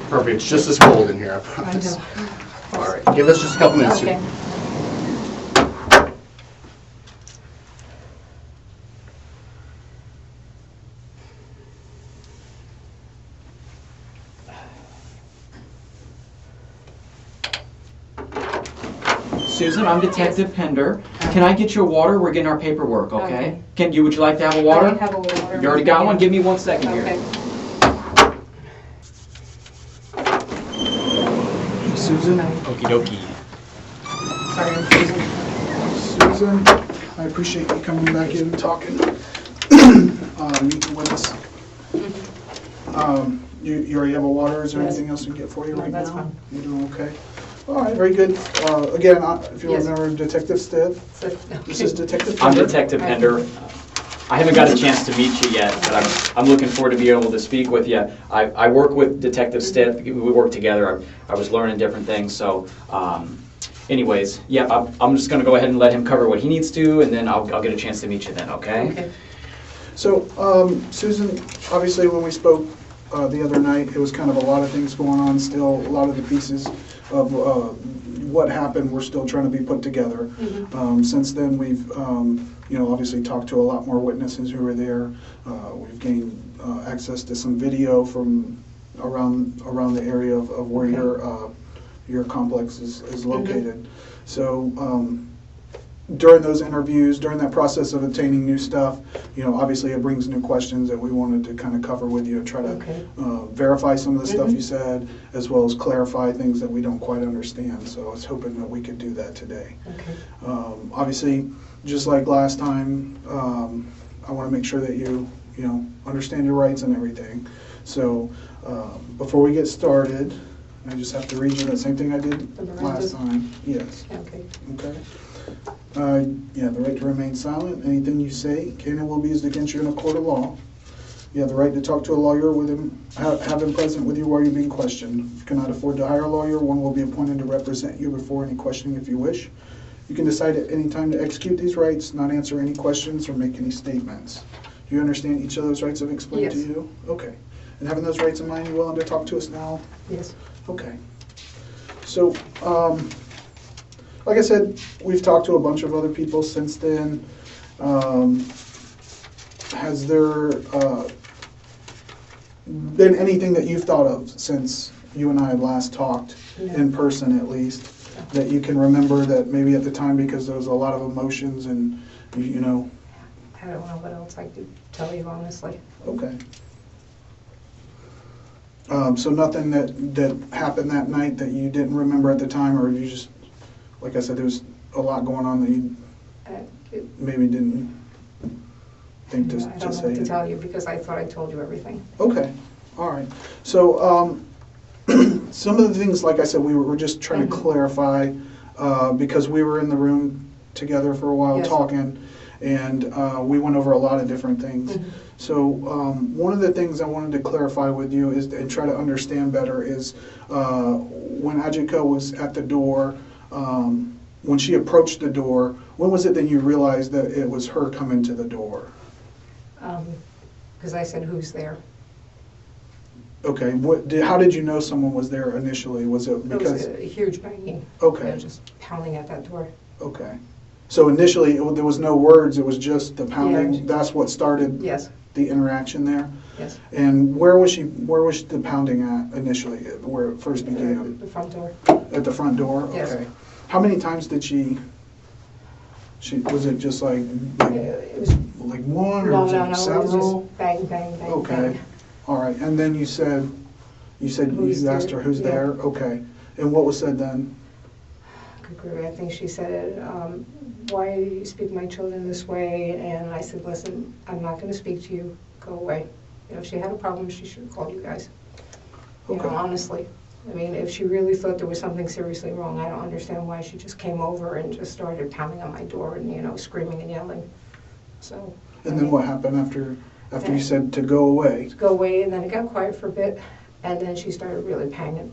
Perfect. It's just as cold in here, I promise. I know. All right. Give us just a couple minutes. Okay. Susan, I'm Detective Pender. Can I get you a water? We're getting our paperwork, okay? Would you like to have a water? I have a little water. You already got one? Give me 1 second here. Okay. Susan? Okie dokie. Sorry, I'm Susan. Susan, I appreciate you coming back in and talking, meeting with us. You already have a water? Is there Yes. anything else we can get for you No, right that's now? fine. You're doing okay? All right, very good. Again, if you Yes. remember Detective Stiff, this is Detective I'm Pender. Detective Pender. I haven't got a chance to meet you yet, but I'm looking forward to be able to speak with you. I work with Detective Stiff. We work together. I was learning different things. So anyways, yeah, I'm just going to go ahead and let him cover what he needs to, and then I'll get a chance to meet you then, okay? Okay. So, Susan, obviously when we spoke the other night, it was kind of a lot of things going on still. A lot of the pieces of what happened were still trying to be put together. Since then, we've obviously talked to a lot more witnesses who were there. We've gained access to some video from around the area of where your complex is located. So during those interviews, during that process of obtaining new stuff, obviously it brings new questions that we wanted to kind of cover with you and try to verify some of the stuff you said, as well as clarify things that we don't quite understand. So I was hoping that we could do that today. Okay. Obviously, just like last time, I want to make sure that you understand your rights and everything. So before we get started, I just have to read you the same thing I did last time. Yes. Okay. Okay. You have the right to remain silent. Anything you say can and will be used against you in a court of law. You have the right to talk to a lawyer with him, have him present with you while you're being questioned. If you cannot afford to hire a lawyer, one will be appointed to represent you before any questioning if you wish. You can decide at any time to execute these rights, not answer any questions, or make any statements. Do you understand each of those rights I've explained to Yes. you? Okay. And having those rights in mind, you willing to talk to us now? Yes. Okay. So, like I said, we've talked to a bunch of other people since then. Has there been anything that you've thought of since you and I had last talked, in person at least, that you can remember that maybe at the time, because there was a lot of emotions and, I don't know what else I could tell you, honestly. Okay. So nothing that happened that night that you didn't remember at the time, or you just, like I said, there was a lot going on that you maybe didn't think to I don't know say? what to tell you because I thought I told you everything. Okay, all right. So some of the things, like I said, we were just trying to clarify because we were in the room together for a while talking, and we went over a lot of different things. So one of the things I wanted to clarify with you is, and try to understand better, is when Ajike was at the door, when she approached the door, when was it that you realized that it was her coming to the door? Because I said, who's there? Okay, how did you know someone was there initially? Was it because? It was a huge banging. Okay. Just pounding at that door. Okay. So initially, there was no words, it was just the pounding? Yeah. That's what started Yes. the interaction there? Yes. And where was the pounding at initially, where it first began? The front door. At the front door? Yes. Okay. How many times did she, was it just like It was one, or was it several? It was just bang, bang, bang, Okay, bang. all right, and then you said Who's you asked her there? who's Yeah. there? Okay, and what was said then? I think she said, why do you speak to my children this way? And I said, listen, I'm not going to speak to you. Go away. If she had a problem, she should have called you guys. Okay. Honestly. I mean, if she really thought there was something seriously wrong, I don't understand why she just came over and just started pounding on my door and, screaming and yelling. So. And then what happened after you said to go away? To go away, and then it got quiet for a bit, and then she started really banging,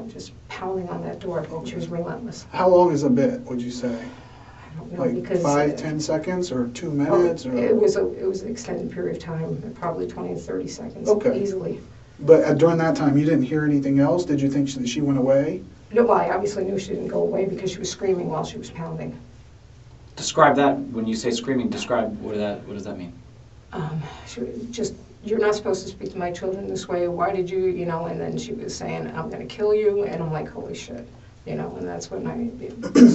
just pounding on that door. Okay. She was relentless. How long is a bit, would you say? I don't know, Like because 5-10 seconds or 2 minutes? Or? It was an extended period of time, probably 20 to 30 seconds, Okay. easily. But during that time, you didn't hear anything else? Did you think that she went away? No, well, I obviously knew she didn't go away because she was screaming while she was pounding. Describe that, when you say screaming, describe, what does that mean? She was just, you're not supposed to speak to my children this way, why did you, and then she was saying, I'm gonna kill you, and I'm like, holy shit, and that's when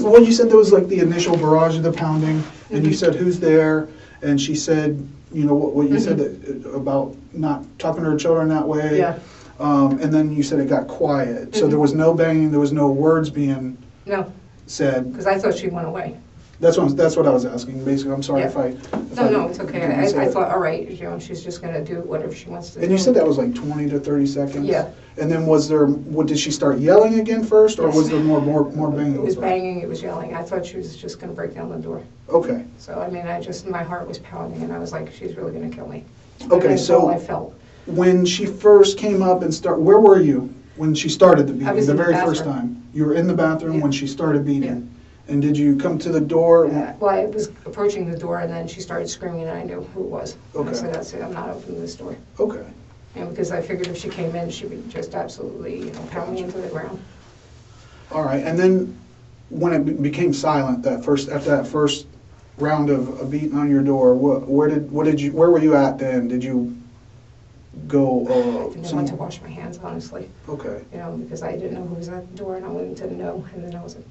Well, you said there was like the initial barrage of the pounding, and you said, who's there? And she said, what you said that, about not talking to her children that way. Yeah. And then you said it got quiet. So there was no banging, there was no words being No, said. because I thought she went away. That's what I was asking, basically. I'm sorry Yeah. if I... No, it's okay. didn't say I it. thought, all right, she's just gonna do whatever she wants to do. And you said that was like 20 to 30 seconds? Yeah. And then did she start yelling again first, or Yes. was there more banging? It was banging, it was yelling. I thought she was just gonna break down the door. Okay. So, my heart was pounding, and I was like, she's really gonna kill me. Okay, And that's so- all I felt. When she first came up and where were you when she started the beating? I was in the very first bathroom. time? You were in the bathroom Yeah. when she started beating? And did you come to the door? Well, I was approaching the door, and then she started screaming, and I knew who it was. Okay. I said, that's it, I'm not opening this door. Okay. And because I figured if she came in, she would just absolutely, pound me into the ground. All right, and then when it became silent, after that first round of beating on your door, where were you at then? Did you go? I think I went to wash my hands, honestly, Okay. because I didn't know who was at the door, and I wanted to know, and then I was like,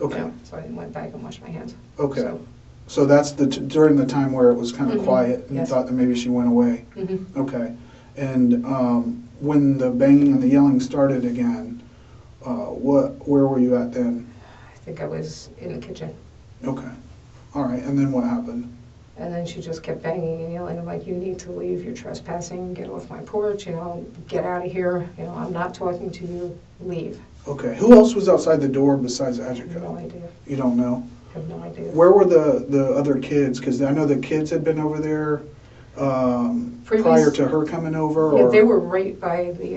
Okay. so I went back and washed my hands. Okay. So, So that's during the time where it was kind of Mhm. quiet, and you Yes. thought that maybe she went away. mhm. Okay. And when the banging and the yelling started again, where were you at then? I think I was in the kitchen. Okay. All right. And then what happened? And then she just kept banging and yelling. I'm like, you need to leave, you're trespassing, get off my porch, get out of here, I'm not talking to you, leave. Okay. Who else was outside the door besides I have no Ajike? idea, You don't know? I have no idea. Where were the other kids? Because I know the kids had been over there prior to her coming over. Yeah, Or they were right by the,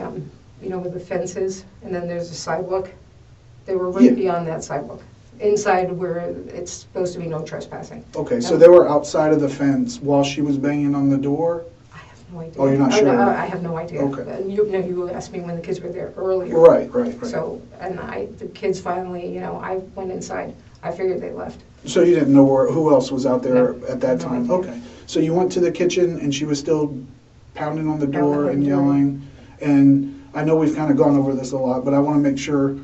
where the fence is, and then there's a sidewalk. They were Yeah. right beyond that sidewalk, inside where it's supposed to be no trespassing. Okay, so they were outside of the fence while she was banging on the door? I have no idea. Oh, you're not no, sure? I have no idea. Okay. You asked me when the kids were there earlier. Right. So, and the kids finally, I went inside. I figured they left. So you didn't know who else was out there No, at that no time? idea. Okay. So you went to the kitchen and she was still pounding on the door Pounding on and the door. yelling? And I know we've kind of gone over this a lot, but I want to make sure,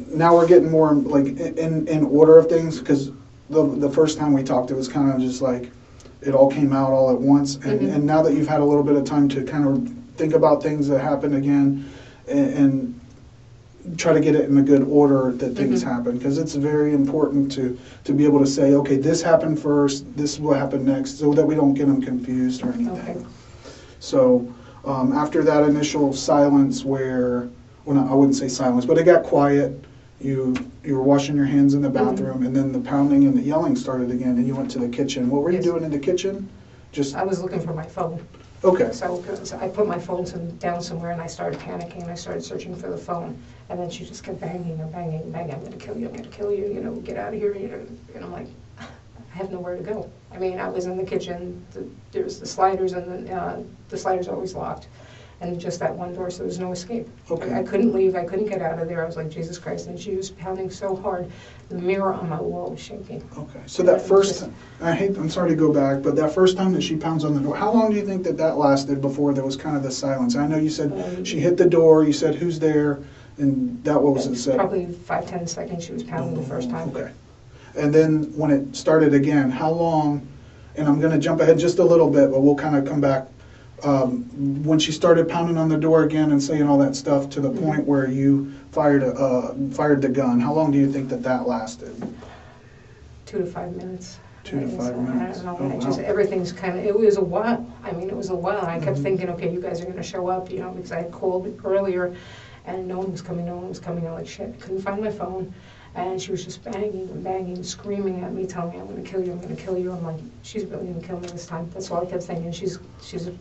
now we're getting more like in order of things, because the first time we talked, it was kind of just like, it all came out all at once. And now that you've had a little bit of time to kind of think about things that happened again and try to get it in a good order that things happen, because it's very important to be able to say, okay, this happened first, this will happen next, so that we don't get them confused or anything. Okay. So after that initial silence where, well, I wouldn't say silence, but it got quiet, you were washing your hands in the bathroom, and then the pounding and the yelling started again, and you went to the kitchen. What were you Yes. doing in the kitchen? Just, I was looking for my phone. okay, So I put my phone down somewhere, and I started panicking, and I started searching for the phone. And then she just kept banging and banging and banging. I'm going to kill you, I'm going to kill you, get out of here. And I'm like, I have nowhere to go. I was in the kitchen. There was the sliders, and the sliders are always locked. And just that one door, so there was no escape. Okay. I couldn't leave, I couldn't get out of there. I was like, Jesus Christ. And she was pounding so hard, the mirror on my wall was shaking. okay. So that first, I'm sorry to go back, but that first time that she pounds on the door, how long do you think that lasted before there was kind of the silence? I know you said she hit the door, you said, who's there? And that, what was it said? Probably 5-10 seconds she was pounding the first time. Okay. And then when it started again, how long, and I'm gonna jump ahead just a little bit, but we'll kind of come back. When she started pounding on the door again and saying all that stuff to the point where you fired the gun, how long do you think that lasted? 2 to 5 minutes. 2 to 5 minutes. I don't Oh, know, wow. everything's kind of, it was a while. It was a while, and I kept thinking, okay, you guys are gonna show up, because I had called earlier, and no one was coming. I'm like, shit, I couldn't find my phone, and she was just banging and banging, screaming at me, telling me, I'm gonna kill you, I'm gonna kill you. I'm like, she's really gonna kill me this time. That's all I kept thinking. She's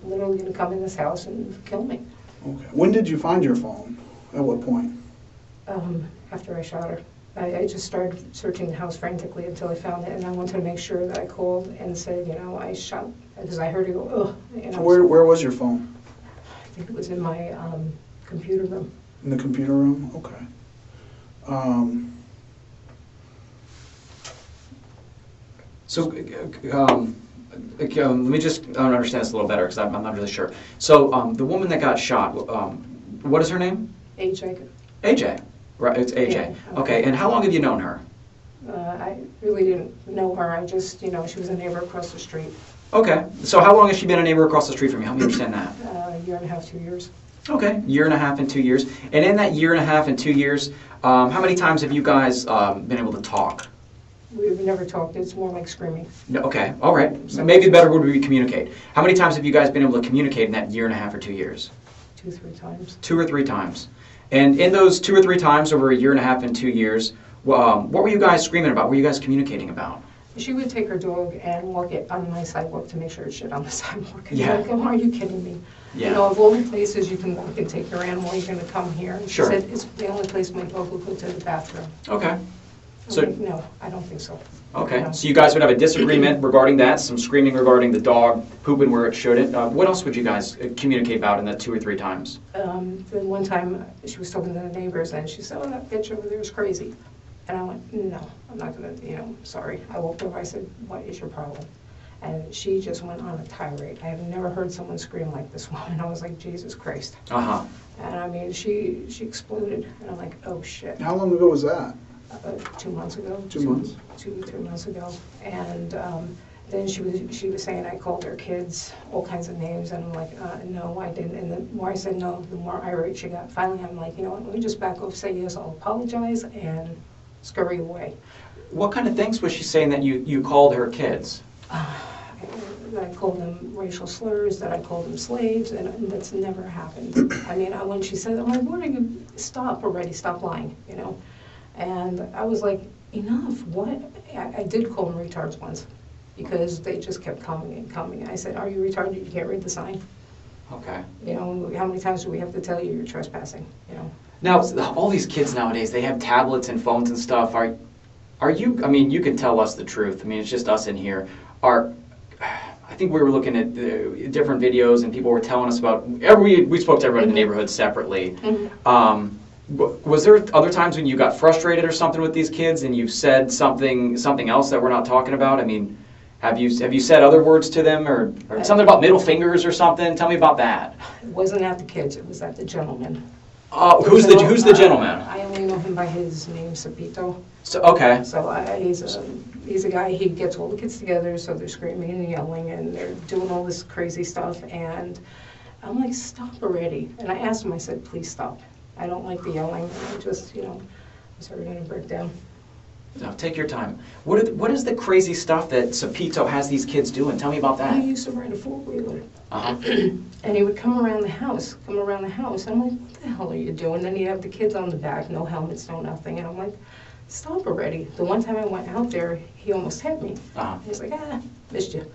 literally gonna come in this house and kill me. Okay. When did you find your phone? At what point? After I shot her. I just started searching the house frantically until I found it, and I wanted to make sure that I called and said, I shot, because I heard her go, ugh. Where was your phone? think it was in my computer room. In the computer room? Okay. So, let me just understand this a little better, because I'm not really sure. So, the woman that got shot, what is her name? Ajike. AJ, right, it's AJ. Yeah. Okay, and how long have you known her? I really didn't know her. I just, she was a neighbor across the street. Okay, so how long has she been a neighbor across the street from you? Help me understand that. A year and a half, 2 years. Okay, year and a half and 2 years. And in that year and a half and 2 years, how many times have you guys been able to talk? We've never talked. It's more like screaming. No, okay, all right. So maybe the better word would be communicate. How many times have you guys been able to communicate in that year and a half or 2 years? 2, 3 times. 2 or 3 times. And in those 2 or 3 times over a year and a half and 2 years, what were you guys screaming about? What were you guys communicating about? She would take her dog and walk it on my sidewalk to make sure it's shit on the sidewalk. And Yeah. I'm like, oh, are you kidding me? Yeah. Of all the places you can walk and take your animal, you're gonna come here. And she Sure. said, it's the only place my dog will go to the bathroom. Okay. I'm So- like, no, I don't think so. Okay, so you guys would have a disagreement regarding that, some screaming regarding the dog pooping where it shouldn't. What else would you guys communicate about in that 2 or 3 times? Then one time, she was talking to the neighbors, and she said, oh, that bitch over there is crazy. And I went, no, I'm not gonna, sorry. I walked over, I said, what is your problem? And she just went on a tirade. I have never heard someone scream like this woman. I was like, Jesus Christ. Uh-huh. And I mean, she exploded, and I'm like, oh, shit. How long ago was that? 2 months ago. 2 months? 2, 3 months ago. And then she was saying I called her kids all kinds of names, and I'm like, no, I didn't. And the more I said no, the more irate she got. Finally, I'm like, you know what, let me just back off, say yes, I'll apologize, and scurry away. What kind of things was she saying that you called her kids? That I called them racial slurs, that I called them slaves, and that's never happened. I mean, when she said, I'm like, what are you, stop already, stop lying, And I was like, enough, what? I did call them retards once, because they just kept coming and coming. I said, are you retarded? You can't read the sign? Okay. How many times do we have to tell you you're trespassing, Now, all these kids nowadays, they have tablets and phones and stuff. Are you, I mean, you can tell us the truth. I mean, it's just us in here. I think we were looking at different videos, and people were telling us about, we spoke to everybody in the neighborhood separately. Mm-hmm. Was there other times when you got frustrated or something with these kids and you've said something else that we're not talking about? I mean, have you said other words to them or something about middle fingers or something? Tell me about that. It wasn't at the kids, it was at the gentleman. Who's the gentleman? I only know him by his name, Sapito. So, okay. So he's a guy, he gets all the kids together, so they're screaming and yelling, and they're doing all this crazy stuff, and I'm like, stop already. And I asked him, I said, please stop. I don't like the yelling, and I just, I'm sorry, I'm gonna break down. No, take your time. What is the crazy stuff that Sapito has these kids doing? Tell me about He that. used to ride a four-wheeler. Uh-huh. And he would come around the house, and I'm like, what the hell are you doing? Then he'd have the kids on the back, no helmets, no nothing, and I'm like, stop already. The one time I went out there, he almost hit me. Uh-huh. He's like, missed you.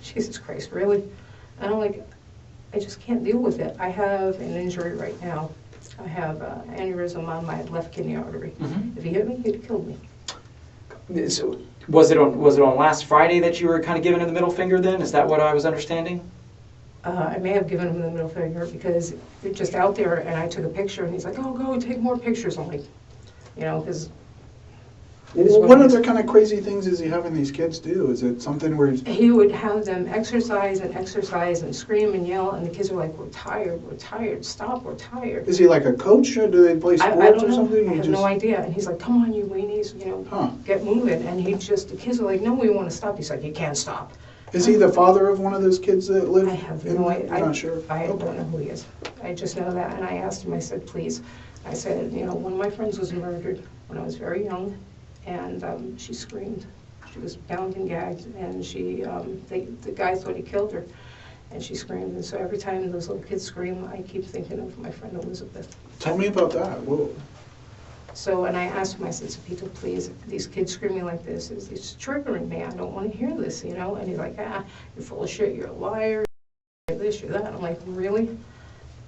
Jesus Christ, really? And I'm like, I just can't deal with it. I have an injury right now. I have an aneurysm on my left kidney artery. Mhm. If he hit me, he'd have killed me. So, was it on last Friday that you were kind of giving him the middle finger then? Is that what I was understanding? I may have given him the middle finger because you're just out there, and I took a picture, and he's like, oh, go take more pictures. I'm like, because... What other kind of crazy things is he having these kids do? Is it something where he's... He would have them exercise and scream and yell, and the kids are like, we're tired, stop, we're tired. Is he like a coach, or do they play sports I don't or know. something? I have no idea. And he's like, come on, you weenies, get moving. And the kids are like, no, we want to stop. He's like, you can't stop. Is he the father of one of those kids that live? I have no idea. You're not sure? I Okay. don't know who he is. I just know that. And I asked him, I said, please. I said, one of my friends was murdered when I was very young, and she screamed. She was bound and gagged, and the guy thought he killed her, and she screamed. And so every time those little kids scream, I keep thinking of my friend Elizabeth. Tell me about that. Whoa. So, and I asked him, I said, Sapito, please, these kids screaming like this, it's triggering me. I don't want to hear this, And he's like, you're full of shit, you're a liar, you're this, you're that. I'm like, really?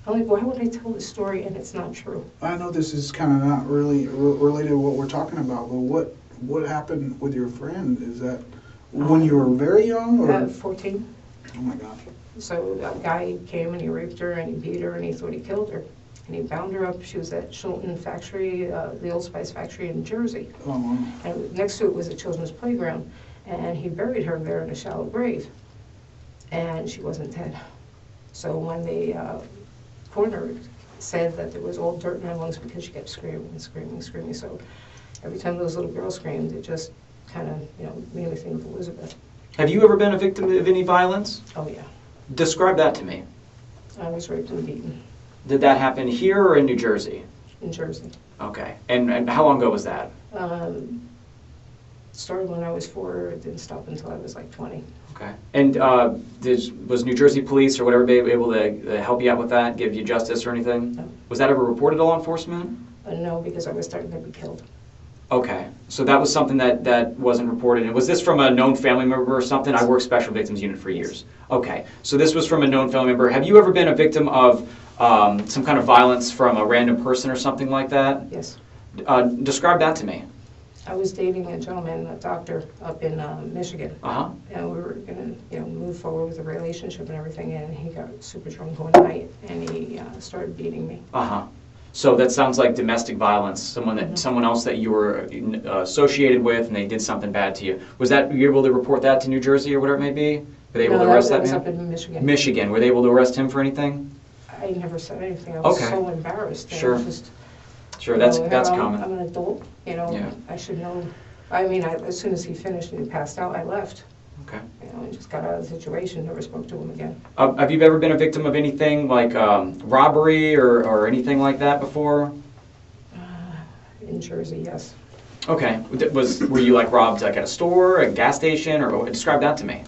I'm like, why would I tell this story and it's not true? I know this is kind of not really related to what we're talking about, but what happened with your friend? Is that when you were very young, or? 14. Oh my gosh. So a guy came and he raped her and he beat her and he thought he killed her. And he bound her up. She was at Shilton Factory, the Old Spice Factory in Jersey. Oh, wow. And next to it was a children's playground. And he buried her there in a shallow grave. And she wasn't dead. So when the coroner said that there was all dirt in her lungs because she kept screaming and screaming and screaming. So every time those little girls screamed, it just kind of, made me think of Elizabeth. Have you ever been a victim of any violence? Oh, yeah. Describe that to me. I was raped and beaten Did that happen here or in New Jersey? in Jersey. Okay. And how long ago was that? Started when I was 4, it didn't stop until I was like 20. Okay. And was New Jersey police or whatever be able to help you out with that, give you justice or anything? No. Was that ever reported to law enforcement? No, because I was starting to be killed. Okay. So that was something that wasn't reported. And was this from a known family member or something? I worked Special Victims Unit for years. Okay. So this was from a known family member. Have you ever been a victim of some kind of violence from a random person or something like that? Yes. Describe that to me. I was dating a gentleman, a doctor, up in Michigan. Uh-huh. And we were going to, move forward with the relationship and everything, and he got super drunk one night, and he started beating me. Uh-huh. So that sounds like domestic violence, someone else that you were associated with, and they did something bad to you. Were you able to report that to New Jersey or whatever it may be? Were they able to arrest that was man? up in Michigan. Michigan. Were they able to arrest him for anything? I never said anything. I was Okay. so embarrassed. And Sure. Just, Sure, that's I'm common. an adult, Yeah. I should know. I mean, as soon as he finished and he passed out, I left. Okay. And just got out of the situation, never spoke to him again. Have you ever been a victim of anything like robbery or anything like that before? In Jersey, yes. Okay. Were you like robbed like at a store, a gas station, or describe that to me?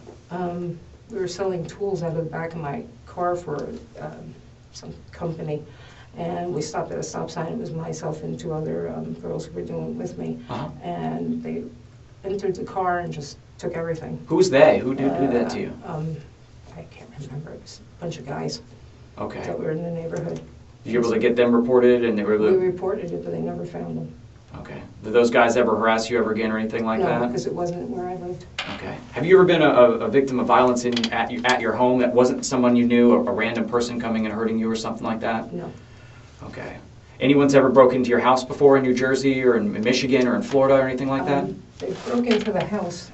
We were selling tools out of the back of my car for some company, and we stopped at a stop sign. It was myself and 2 other girls who were doing it with me, Uh-huh. and they entered the car and just took everything. Who's they? Who did that to you? I can't remember. It was a bunch of guys Okay. that were in the neighborhood. Did you able to get them reported and they were able We to... reported it, but they never found them. Okay. Did those guys ever harass you ever again or anything like No, that? because it wasn't where I lived. Okay. Have you ever been a victim of violence at your home that wasn't someone you knew, a random person coming and hurting you or something like that? No. Okay. Anyone's ever broken into your house before in New Jersey or in Michigan or in Florida or anything like that? They broke into the house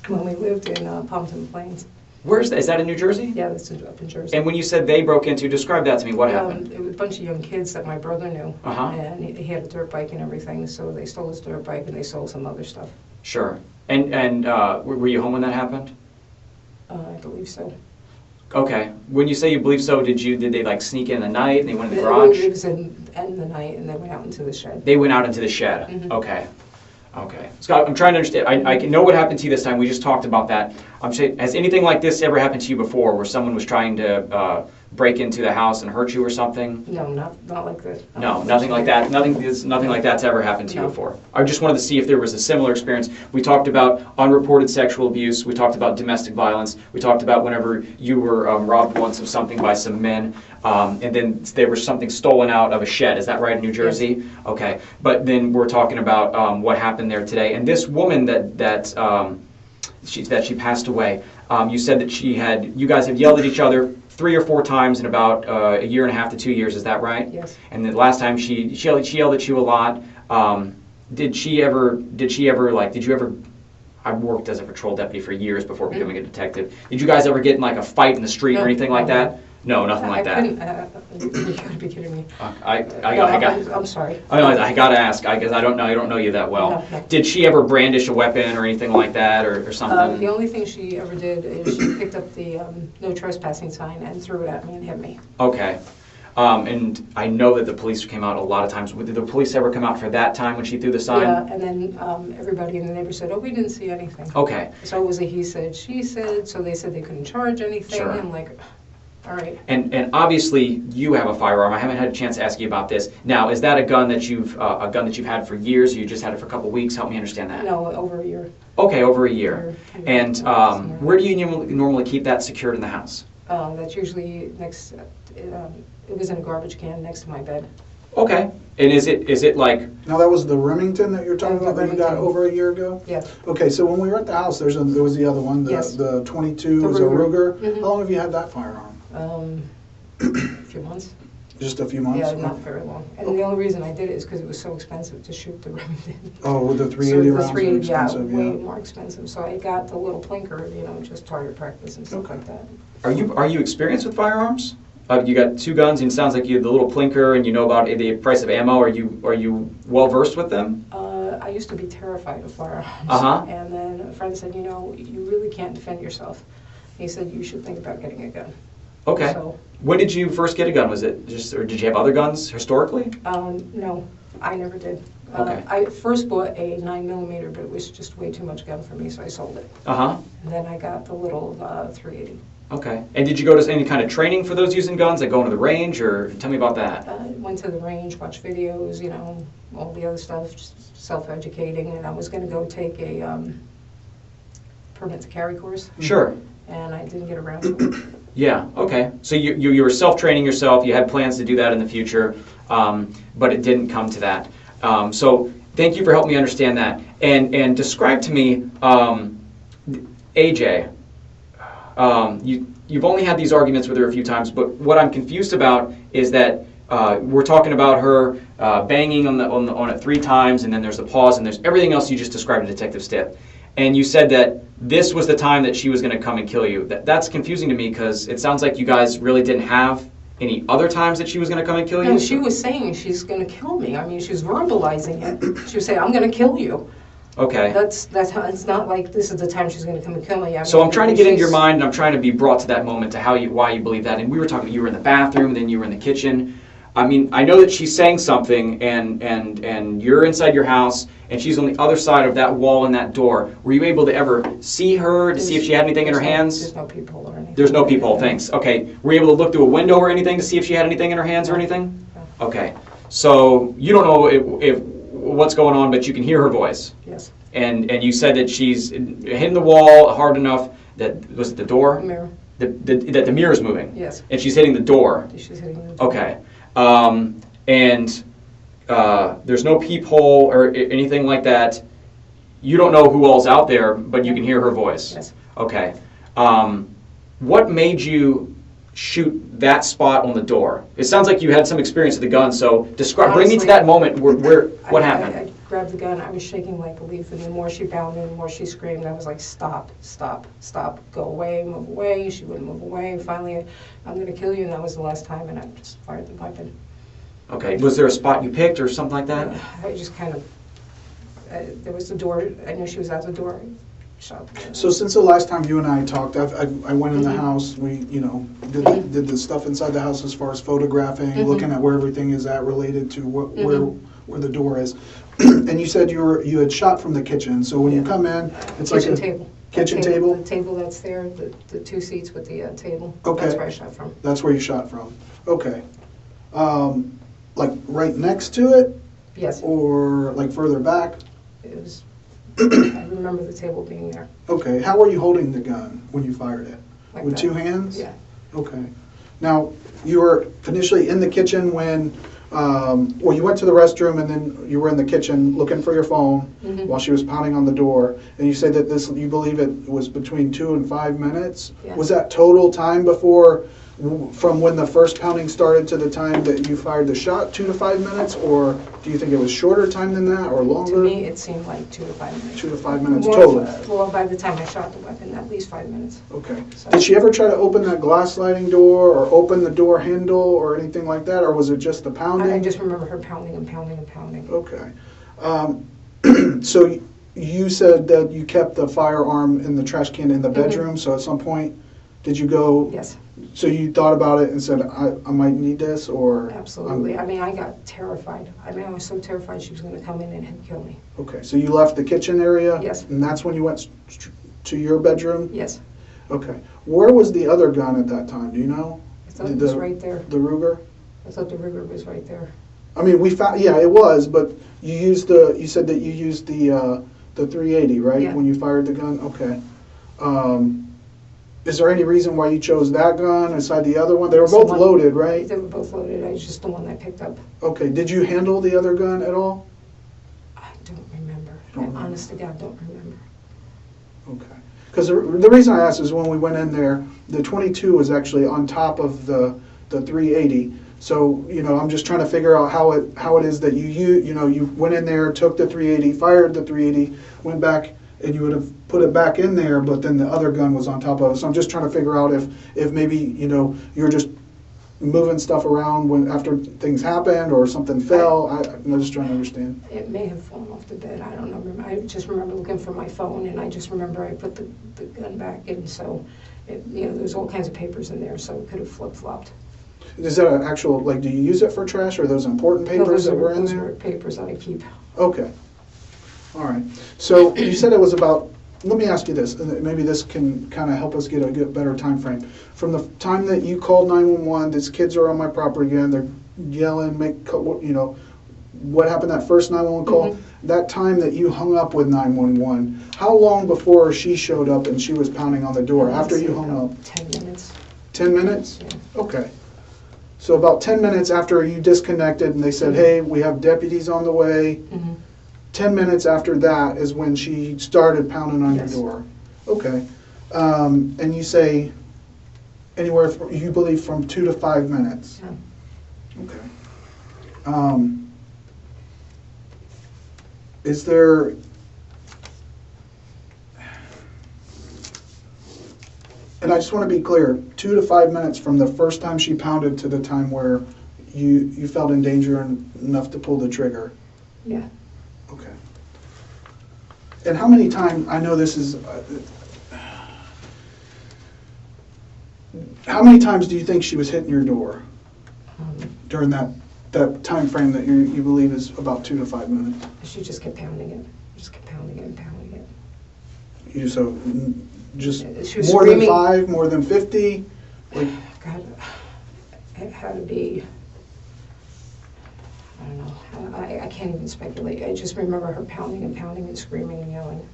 when we lived in Pompton Plains. Where's that? Is that in New Jersey? Yeah, that's up in Jersey. And when you said they broke into, describe that to me. What happened? It was a bunch of young kids that my brother knew. Uh-huh. And he had a dirt bike and everything, so they stole his dirt bike and they stole some other stuff. Sure. And were you home when that happened? I believe so. Okay. When you say you believe so, did they like sneak in the night and they went in the garage? It was in the end of the night, and they went out into the shed. They went out into the shed. Mhm. Okay. Okay. Scott, I'm trying to understand. I know what happened to you this time. We just talked about that. I'm saying, has anything like this ever happened to you before, where someone was trying to break into the house and hurt you or something? No, not like this. No, nothing like that. Nothing like that's ever happened to you No. before. I just wanted to see if there was a similar experience. We talked about unreported sexual abuse. We talked about domestic violence. We talked about whenever you were robbed once of something by some men, and then there was something stolen out of a shed. Is that right in New Jersey? Yes. Okay. But then we're talking about what happened there today. And this woman that she passed away. You said that you guys have yelled at each other 3 or 4 times in about a year and a half to 2 years. Is that right? Yes. And the last time she yelled at you a lot. Did you ever? I worked as a patrol deputy for years before becoming a detective. Did you guys ever get in like a fight in the street or anything like that? No, nothing like that. You gotta be kidding me. I'm sorry. I gotta ask. I guess I don't know you that well. No. Did she ever brandish a weapon or anything like that, or something? The only thing she ever did is she picked up the no trespassing sign and threw it at me and hit me. Okay. And I know that the police came out a lot of times. Did the police ever come out for that time when she threw the sign? Yeah, and then everybody in the neighborhood said, "Oh, we didn't see anything." Okay. So it was a he said, she said. So they said they couldn't charge anything. Sure. I'm like, all right. And obviously you have a firearm. I haven't had a chance to ask you about this. Now, is that a gun that you've had for years? Or you just had it for a couple of weeks? Help me understand that. No, over a year. Okay, over a year. And somewhere. where do you normally keep that secured in the house? That's usually next. It was in a garbage can next to my bed. Okay. And is it like, Now, that was the Remington that you're talking That was about that you got Remington. over a year ago? Yes. Okay, so when we were at the house, there was the other one, Yes. the 22 The was a Ruger. Ruger. Mhm. How long have you had that firearm? A few months. Just a few months? Yeah, not very long. And the only reason I did it is because it was so expensive to shoot the Remington. Oh, with the So 380 the rounds are 380, expensive, way yeah. more expensive. So I got the little plinker, just target practice and stuff Okay. like that. are you experienced with firearms? You got 2 guns, and it sounds like you have the little plinker, and you know about the price of ammo. Are you well versed with them? I used to be terrified of firearms. Uh-huh. And then a friend said, you really can't defend yourself. He said, you should think about getting a gun. Okay. So, When did you first get a gun? Was it just, or did you have other guns historically? no, I never did. Okay. I first bought a 9mm, but it was just way too much gun for me, so I sold it. Uh-huh. And then I got the little 380. Okay. And did you go to any kind of training for those using guns, like going to the range, or tell me about that? Went to the range, watched videos, all the other stuff, just self-educating, and I was going to go take a permit to carry course, Sure. and I didn't get around to it. Yeah, okay. So you were self-training yourself, you had plans to do that in the future, but it didn't come to that. So thank you for helping me understand that. And describe to me, AJ, you've only had these arguments with her a few times, but what I'm confused about is that we're talking about her banging on it 3 times, and then there's the pause, and there's everything else you just described to Detective Stitt. And you said that this was the time that she was going to come and kill you. That's confusing to me because it sounds like you guys really didn't have any other times that she was going to come and kill you. No, she was saying she's going to kill me. I mean, she was verbalizing it. She was saying, I'm going to kill you. Okay. That's how, it's not like this is the time she's going to come and kill me. I So mean, I'm trying to get into your she's- mind, and I'm trying to be brought to that moment to why you believe that. And we were talking, you were in the bathroom, then you were in the kitchen. I mean, I know that she's saying something, and you're inside your house, and she's on the other side of that wall and that door. Were you able to ever see her to see if she had anything in her hands? There's no peephole or anything. There's no peephole, thanks. Okay. Were you able to look through a window or anything to see if she had anything in her hands or anything? No. Okay. So you don't know if what's going on, but you can hear her voice. Yes. And you said that she's hitting the wall hard enough that, was it the door? Mirror. That the mirror's moving? Yes. And she's hitting the door? She's hitting the door. Okay. And there's no peephole or anything like that. You don't know who all's out there, but you can hear her voice? Yes. Okay. What made you shoot that spot on the door? It sounds like you had some experience with the gun, so bring me to Honestly, that moment where what happened? I grabbed the gun, I was shaking like a leaf, and the more she bounded, the more she screamed. I was like, stop, stop, stop, go away, move away. She wouldn't move away. Finally, I'm going to kill you, and that was the last time, and I just fired the weapon. Okay. Was there a spot you picked or something like that? I just kind of, there was the door, I knew she was at the door, I shot the door. So since the last time you and I talked, I went in the Mhm. house, we, Mhm. did the stuff inside the house as far as photographing, Mhm. looking at where everything is at related to Mhm. where the door is. And you said you had shot from the kitchen, so when you Yeah. come in, it's like Kitchen a table. kitchen That table? The table that's there, the 2 seats with the table. Okay. That's where I shot from. That's where you shot from. Okay. Like right next to it, Yes, or like further back? it was, I remember the table being there. Okay. How were you holding the gun when you fired it? Like With that. 2 hands? Yeah. Okay. Now, you were initially in the kitchen when, well, you went to the restroom and then you were in the kitchen looking for your phone Mhm. while she was pounding on the door. And you said that you believe it was between 2 and 5 minutes? Yes. Was that total time before, from when the first pounding started to the time that you fired the shot, 2 to 5 minutes? Or do you think it was shorter time than that or longer? To me, it seemed like 2 to 5 minutes. 2 to 5 minutes More, total? Well, by the time I shot the weapon, at least 5 minutes. Okay. So- Did she ever try to open that glass sliding door or open the door handle or anything like that? Or was it just the pounding? I just remember her pounding and pounding and pounding. Okay. So you said that you kept the firearm in the trash can in the Mhm. bedroom, so at some point, did you go? Yes, So you thought about it and said, I might need this, or? absolutely. I mean, I got terrified. I mean, I was so terrified she was going to come in and kill me. Okay, so you left the kitchen area? Yes. And that's when you went to your bedroom? Yes, Okay. Where was the other gun at that time, do you know? I thought it was right there. The Ruger? I thought the Ruger was right there. I mean, we found, yeah, it was, but you said that you used the 380, right? Yeah. When you fired the gun? Okay. Is there any reason why you chose that gun aside the other one? They were It's the both one- loaded, right? They were both loaded, I was just the one that I picked up. Okay, did you handle the other gun at all? I don't remember. Don't remember. I honest to God don't remember. Okay. Because the reason I asked is when we went in there, the 22 was actually on top of the 380. So, I'm just trying to figure out how it is that you went in there, took the 380, fired the 380, went back, and you would have put it back in there, but then the other gun was on top of it. So I'm just trying to figure out if maybe, you're just moving stuff around after things happened or something fell. I'm just trying to understand. It may have fallen off the bed, I don't know. I just remember looking for my phone, and I just remember I put the gun back in, so, there's all kinds of papers in there, so it could have flip-flopped. Is that an actual, do you use it for trash, or are those important No, papers that were in Those there? were papers that I keep. Okay. All right. So you said it was about, let me ask you this, and maybe this can kind of help us get a better time frame. From the time that you called 911, these kids are on my property again, they're yelling, what happened that first 911 call? Mm-hmm. That time that you hung up with 911, how long before she showed up and she was pounding on the door, after you hung up? 10 minutes. 10 minutes? Yeah. Okay. So about 10 minutes after you disconnected and they said, hey, we have deputies on the way, Mm-hmm. 10 minutes after that is when she started pounding on Yes. your door. Okay. And you say anywhere, you believe from 2 to 5 minutes. Yeah. Okay. Is there, and I just want to be clear, 2 to 5 minutes from the first time she pounded to the time where you felt in danger enough to pull the trigger. Yeah. Okay. And how many times, I know this is, how many times do you think she was hitting your door during that time frame that you believe is about 2 to 5 minutes? She just kept pounding it. Just kept pounding it and pounding it. Just She was more screaming. than 5, more than 50? Like, God, it had to be, I don't know, I can't even speculate. I just remember her pounding and screaming and yelling.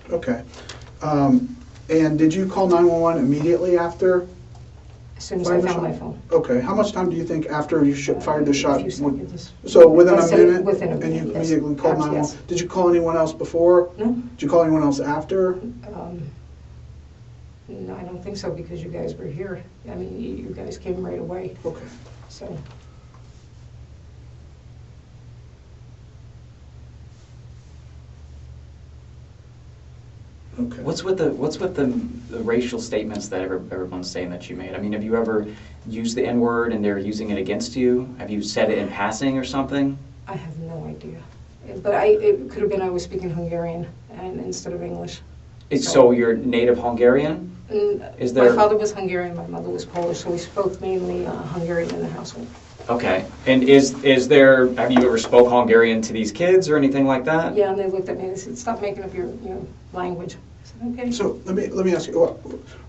okay. And did you call 911 immediately after? As soon as Fired I the found my shot? phone. Okay, how much time do you think after you fired the shot? A few seconds. So within a Less than- minute? within a And minute, you yes. immediately called Yes. 911? Did you call anyone else before? No, Did you call anyone else after? no, I don't think so, because you guys were here. I mean, you guys came right away, Okay. so. Okay. What's with the racial statements that everyone's saying that you made? I mean, have you ever used the N-word and they're using it against you? Have you said it in passing or something? I have no idea. But it could have been I was speaking Hungarian and instead of English. So you're native Hungarian? Is My there- father was Hungarian, my mother was Polish, so we spoke mainly Hungarian in the household. Okay. And is there, have you ever spoke Hungarian to these kids or anything like that? Yeah, and they looked at me and they said, "Stop making up your language." I said, "Okay." So let me ask you,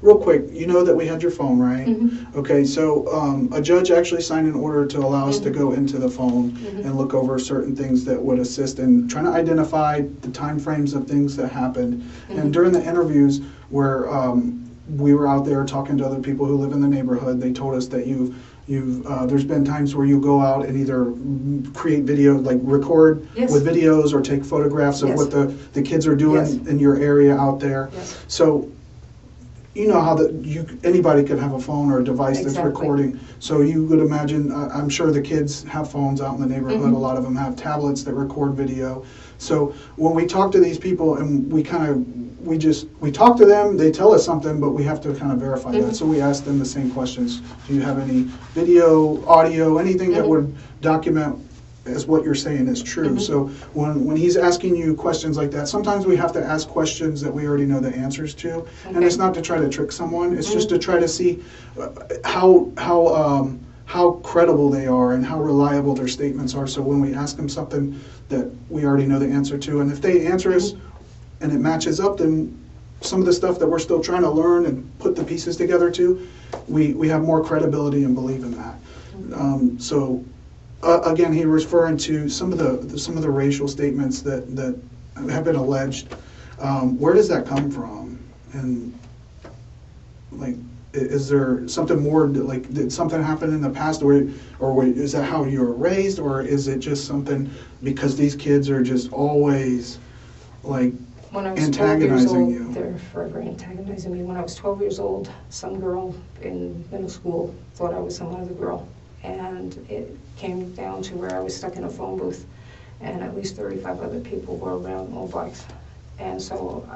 real quick, you know that we had your phone, right? Mhm. Okay, so a judge actually signed an order to allow us to go into the phone Mhm. and look over certain things that would assist in trying to identify the timeframes of things that happened. Mhm. And during the interviews where we were out there talking to other people who live in the neighborhood, they told us that there's been times where you go out and either create video, like record Yes. with videos or take photographs of Yes. what the kids are doing Yes. in your area out there. Yes. So, you know how anybody can have a phone or a device that's Exactly. recording. So you would imagine, I'm sure the kids have phones out in the neighborhood. Mhm. A lot of them have tablets that record video. So when we talk to these people and we talk to them, they tell us something, but we have to kind of verify that. Mhm. So we ask them the same questions. Do you have any video, audio, anything that Mhm. would document as what you're saying is true? Mhm. So when he's asking you questions like that, sometimes we have to ask questions that we already know the answers to. And Okay. it's not to try to trick someone, it's just Mhm. to try to see how credible they are and how reliable their statements are. So when we ask them something that we already know the answer to, and if they answer us and it matches up, then some of the stuff that we're still trying to learn and put the pieces together to, we have more credibility and believe in that. Again, he was referring to some of the racial statements that have been alleged. Where does that come from? And like, is there something more, like, did something happen in the past, or is that how you were raised, or is it just something because these kids are just always like When I was 12 years antagonizing old, you? they're forever antagonizing me. When I was 12 years old, some girl in middle school thought I was some other girl. And it came down to where I was stuck in a phone booth, and at least 35 other people were around, all blacks. And so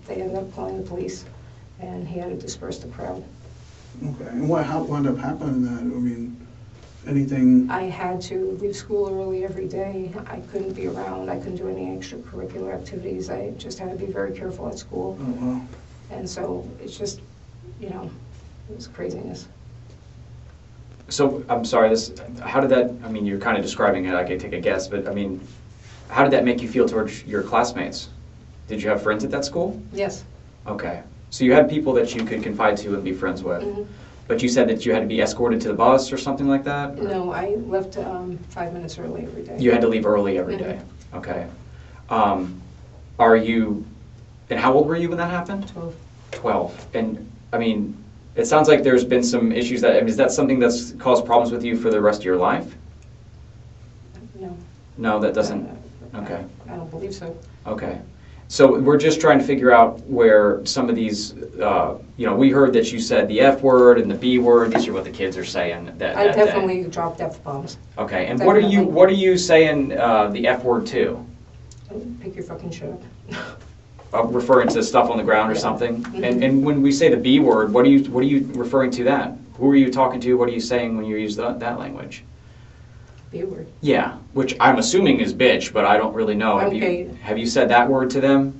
they ended up calling the police, and he had to disperse the crowd. Okay, and what wound up happening that, I mean, anything? I had to leave school early every day. I couldn't be around. I couldn't do any extracurricular activities. I just had to be very careful at school. Oh, wow. And so it's just, you know, it was craziness. So, I'm sorry, how did that, I mean, you're kind of describing it, I could take a guess, but I mean, how did that make you feel towards your classmates? Did you have friends at that school? Yes. Okay. So you had people that you could confide to and be friends with. Mhm. But you said that you had to be escorted to the bus or something like that? Or No, I left 5 minutes early every day. you had to leave early every day? Okay. Are you, and how old were you when that happened? 12. 12. And, I mean, it sounds like there's been some issues that, I mean, is that something that's caused problems with you for the rest of your life? No. No, that doesn't, okay. I don't believe so. Okay. So we're just trying to figure out where some of these, you know, we heard that you said the F word and the B word. These are what the kids are saying that I day. definitely dropped F-bombs. Okay, and Definitely. what are you saying the F word to? Pick your fucking shit up. Referring to stuff on the ground or Yeah. something? Mhm. And when we say the B word, what are you referring to that? Who are you talking to? What are you saying when you use that language? B word. Yeah, which I'm assuming is bitch, but I don't really know. Okay. Have you said that word to them?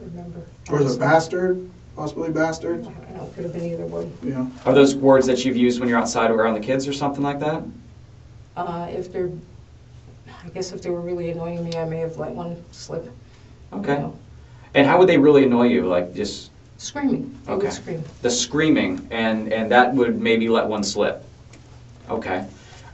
Remember. Or is it bastard, possibly bastard? I don't, could have been either one. Yeah. Are those words that you've used when you're outside around the kids or something like that? If they're, I guess if they were really annoying me, I may have let one slip. Okay. You know. And how would they really annoy you? Like just Screaming. They Okay. would scream. the screaming, and that would maybe let one slip. Okay.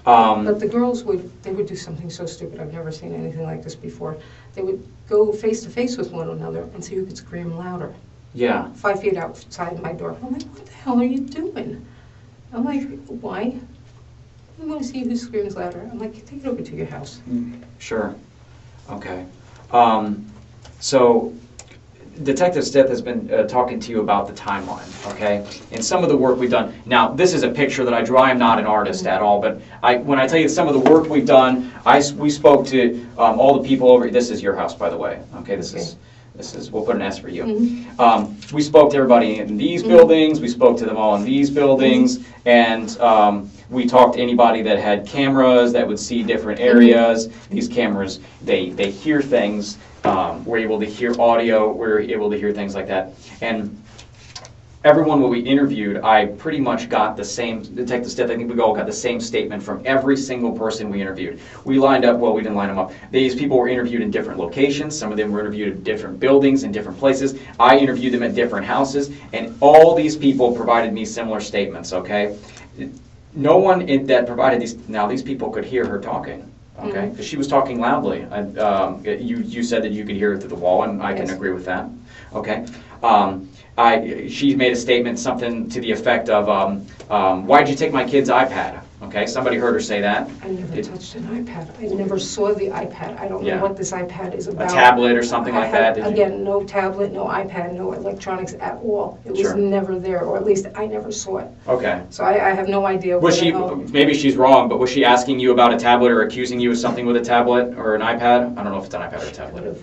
Um, But the girls they would do something so stupid. I've never seen anything like this before. They would go face to face with one another and see who could scream louder. yeah. 5 feet outside my door. I'm like, what the hell are you doing? I'm like, why? I want to see who screams louder. I'm like, take it over to your house. Sure. Okay. So, Detective Stith has been talking to you about the timeline, okay? And some of the work we've done. Now, this is a picture that I drew. I am not an artist at all, but when I tell you some of the work we've done, we spoke to all the people over. This is your house, by the way. Okay, this is. We'll put an S for you. Mm-hmm. We spoke to everybody in these buildings. We spoke to them all in these buildings, and we talked to anybody that had cameras that would see different areas. These cameras, they hear things. We're able to hear audio, we're able to hear things like that. And everyone that we interviewed, I pretty much got the same, Detective Stith, I think we all got the same statement from every single person we interviewed. We lined up, well, we didn't line them up. These people were interviewed in different locations. Some of them were interviewed in different buildings, in different places. I interviewed them at different houses, and all these people provided me similar statements, okay? No one that provided these, now these people could hear her talking. Okay, because she was talking loudly. You said that you could hear it through the wall, and I can agree with that. Okay, she made a statement, something to the effect of, "Why'd you take my kid's iPad?" Okay, somebody heard her say that. I never touched an iPad. I never saw the iPad. I don't know Yeah. what this iPad is A about. tablet or something like that? Did you? Again, no tablet, no iPad, no electronics at all. It was Sure. never there, or at least I never saw it. Okay. So I have no idea what Was she? the hell. Maybe she's wrong, but was she asking you about a tablet or accusing you of something with a tablet or an iPad? I don't know if it's an iPad or a Could tablet. have,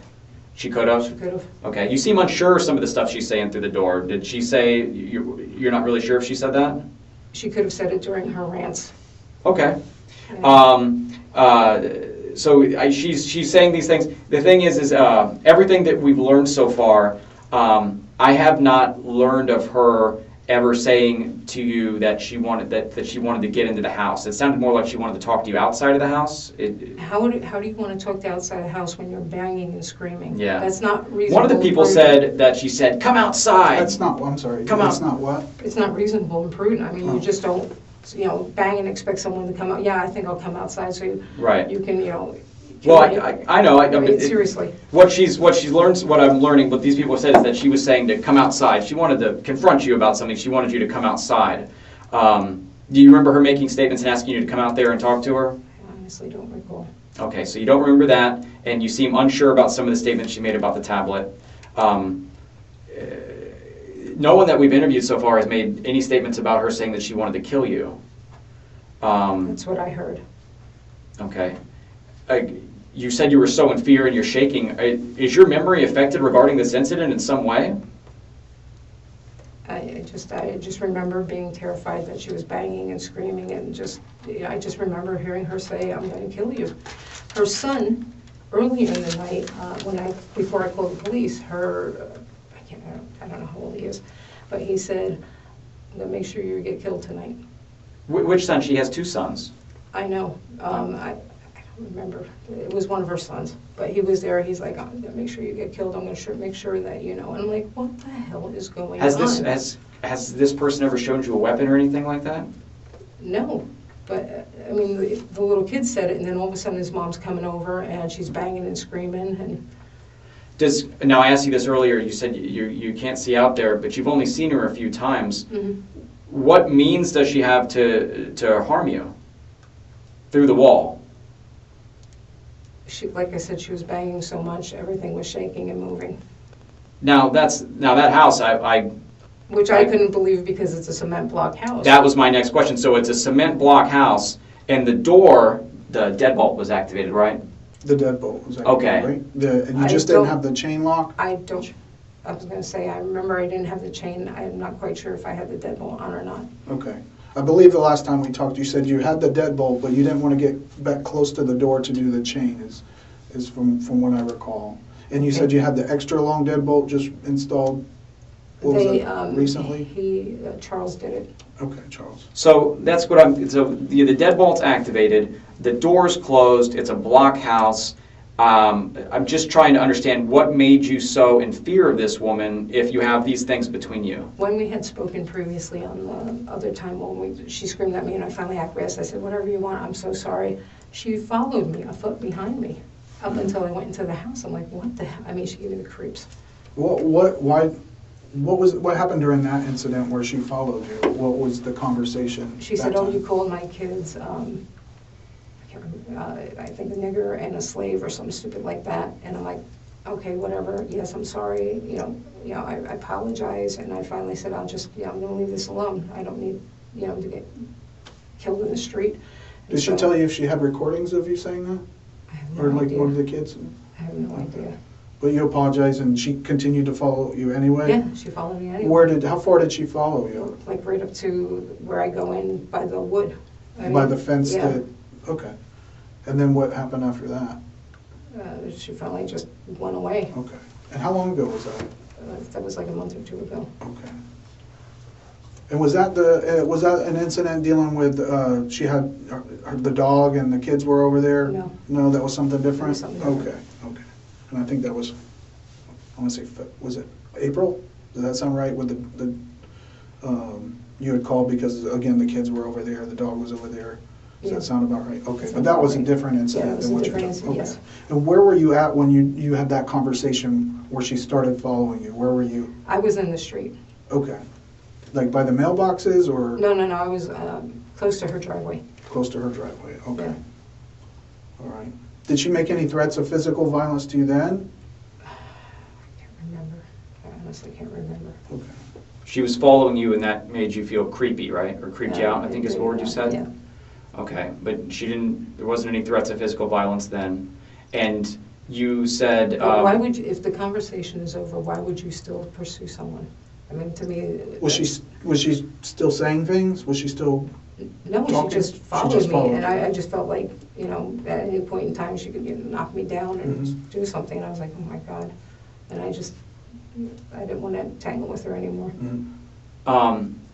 She could have. she could have. Okay. You seem unsure of some of the stuff she's saying through the door. Did she say you're not really sure if she said that? She could have said it during her rants. Okay. Yeah. She's saying these things. The thing is everything that we've learned so far, I have not learned of her ever saying to you that she wanted to get into the house. It sounded more like she wanted to talk to you outside of the house. How do you want to talk to outside the house when you're banging and screaming? Yeah. That's not reasonable. One of the people said that she said, "Come outside." That's not, I'm sorry, Come that's on. not what? It's not reasonable and prudent. I mean, Oh. you just don't, bang and expect someone to come out. Yeah, I think I'll come outside so Right. you can, Well, kill me. I know. I mean, seriously. What she's learned, what I'm learning, what these people said is that she was saying to come outside. She wanted to confront you about something. She wanted you to come outside. Do you remember her making statements and asking you to come out there and talk to her? I honestly don't recall. Okay, so you don't remember that, and you seem unsure about some of the statements she made about the tablet. No one that we've interviewed so far has made any statements about her saying that she wanted to kill you. That's what I heard. Okay. You said you were so in fear and you're shaking. Is your memory affected regarding this incident in some way? I just remember being terrified that she was banging and screaming, and I just remember hearing her say, "I'm going to kill you." Her son, earlier in the night, before I called the police, I don't know how old he is, but he said, "I'm going to make sure you get killed tonight." Which son? She has two sons. I know. I don't remember. It was one of her sons, but he was there. He's like, "I'm going to make sure you get killed. I'm going to make sure that you know." And I'm like, what the hell is going on? Has this person ever shown you a weapon or anything like that? No, but I mean, the little kid said it, and then all of a sudden his mom's coming over and she's banging and screaming. And Now I asked you this earlier. You said you can't see out there, but you've only seen her a few times. mm-hmm. What means does she have to harm you through the wall? Like I said, she was banging so much, everything was shaking and moving. Now that house, Which I couldn't believe because it's a cement block house. that was my next question. So it's a cement block house, and the door, the deadbolt was activated, right? The deadbolt was Okay. activated, right? And you I just didn't don't- have the chain lock? I was going to say, I remember I didn't have the chain. I'm not quite sure if I had the deadbolt on or not. Okay. I believe the last time we talked, you said you had the deadbolt, but you didn't want to get back close to the door to do the chain, is from what I recall. And you Okay. said you had the extra long deadbolt just installed, what was it, recently? Charles did it. Okay, Charles. So that's what so the deadbolt's activated, the door's closed, it's a block house. I'm just trying to understand what made you so in fear of this woman if you have these things between you. When we had spoken previously on the other time when she screamed at me and I finally acquiesced, I said, "Whatever you want, I'm so sorry." She followed me a foot behind me up until I went into the house. I'm like, what the hell? I mean, she gave me the creeps. What happened during that incident where she followed you? What was the conversation? She that said, "Oh, time? you called my kids, I can't remember, I think a nigger and a slave or something stupid like that." And I'm like, okay, whatever. Yes, I'm sorry. I apologize. And I finally said, I'm going to leave this alone. I don't need, to get killed in the street. And Did she so- tell you if she had recordings of you saying that? I have Or no like idea. one of the kids? I have no idea. But you apologized and she continued to follow you anyway? Yeah, she followed me anyway. How far did she follow you? Like right up to where I go in by the wood. By the fence yeah. okay. And then what happened after that? She finally just went away. Okay. And how long ago was that? That was like a month or two ago. Okay. And was that an incident dealing with, she had the dog and the kids were over there? No. No, that was something different? was something different. Okay. And I think that was, I want to say, was it April? Does that sound right? With you had called because, again, the kids were over there, the dog was over there. Does Yeah. that sound about right? Okay, That but that sounds was a right. different Yeah, it incident was than a what you're different talking about? incident, yes. And where were you at when you had that conversation where she started following you? Where were you? I was in the street. Okay. Like by the mailboxes or No, I was close to her driveway. close to her driveway? Okay. Yeah. All right. Did she make any threats of physical violence to you then? I can't remember. I honestly can't remember. Okay. She was following you and that made you feel creepy, right? Or creeped you out, I think is the word you said? Yeah. Okay, but there wasn't any threats of physical violence then. And you said... But why would you, if the conversation is over, why would you still pursue someone? I mean, to me... Was she still saying things? Was she still? No, talking? she just She followed just me, followed and you. I just felt like, at any point in time, she could knock me down and Mhm. do something, and I was like, oh my God. And I didn't want to tangle with her anymore.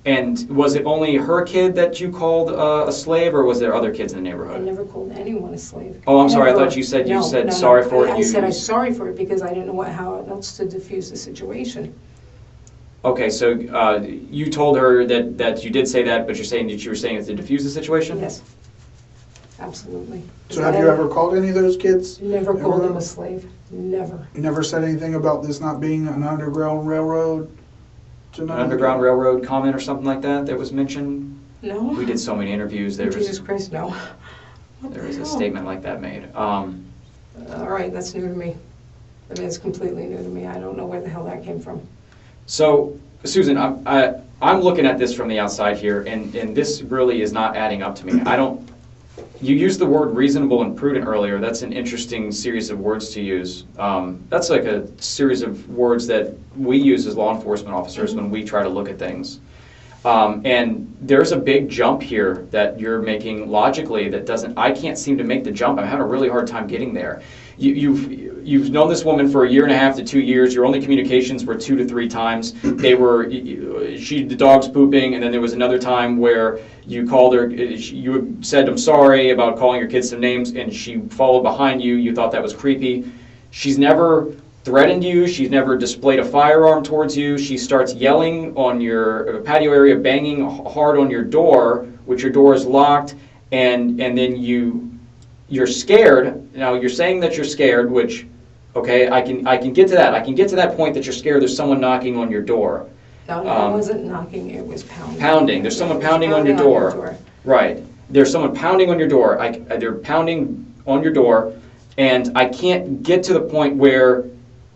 And was it only her kid that you called a slave, or was there other kids in the I neighborhood? never called anyone a slave. Oh, I'm sorry, I Never. thought you said No, sorry for it. I said I'm sorry for it because I didn't know how else to diffuse the situation. Okay, so you told her that you did say that, but you're saying that you were saying it to diffuse the situation? Yes. absolutely. So have you ever called any of those kids? Never called Ever? them a slave, never. Never said anything about this not being an underground railroad? to An none of the Underground kids? Railroad comment or something like that that was mentioned? No? We did so many interviews, there Jesus was, Christ, no. What there the was a hell? statement like that made. All right, that's new to me. I mean, it's completely new to me. I don't know where the hell that came from. So, Susan, I'm looking at this from the outside here, and this really is not adding up to me. You used the word reasonable and prudent earlier. That's an interesting series of words to use. That's like a series of words that we use as law enforcement officers when we try to look at things. And there's a big jump here that you're making logically that I can't seem to make the jump. I'm having a really hard time getting there. You've known this woman for 1.5 to 2 years. Your only communications were 2 to 3 times. The dog's pooping, and then there was another time where you called her, you said, I'm sorry about calling your kids some names, and she followed behind you. You thought that was creepy. She's never threatened you. She's never displayed a firearm towards you. She starts yelling on your patio area, banging hard on your door, which your door is locked, and then you're scared. Now you're saying that you're scared, which, okay, I can get to that. I can get to that point that you're scared there's someone knocking on your door. No, it wasn't knocking, it was pounding. Pounding. There's someone pounding on your door. Right. There's someone pounding on your door. They're pounding on your door, and I can't get to the point where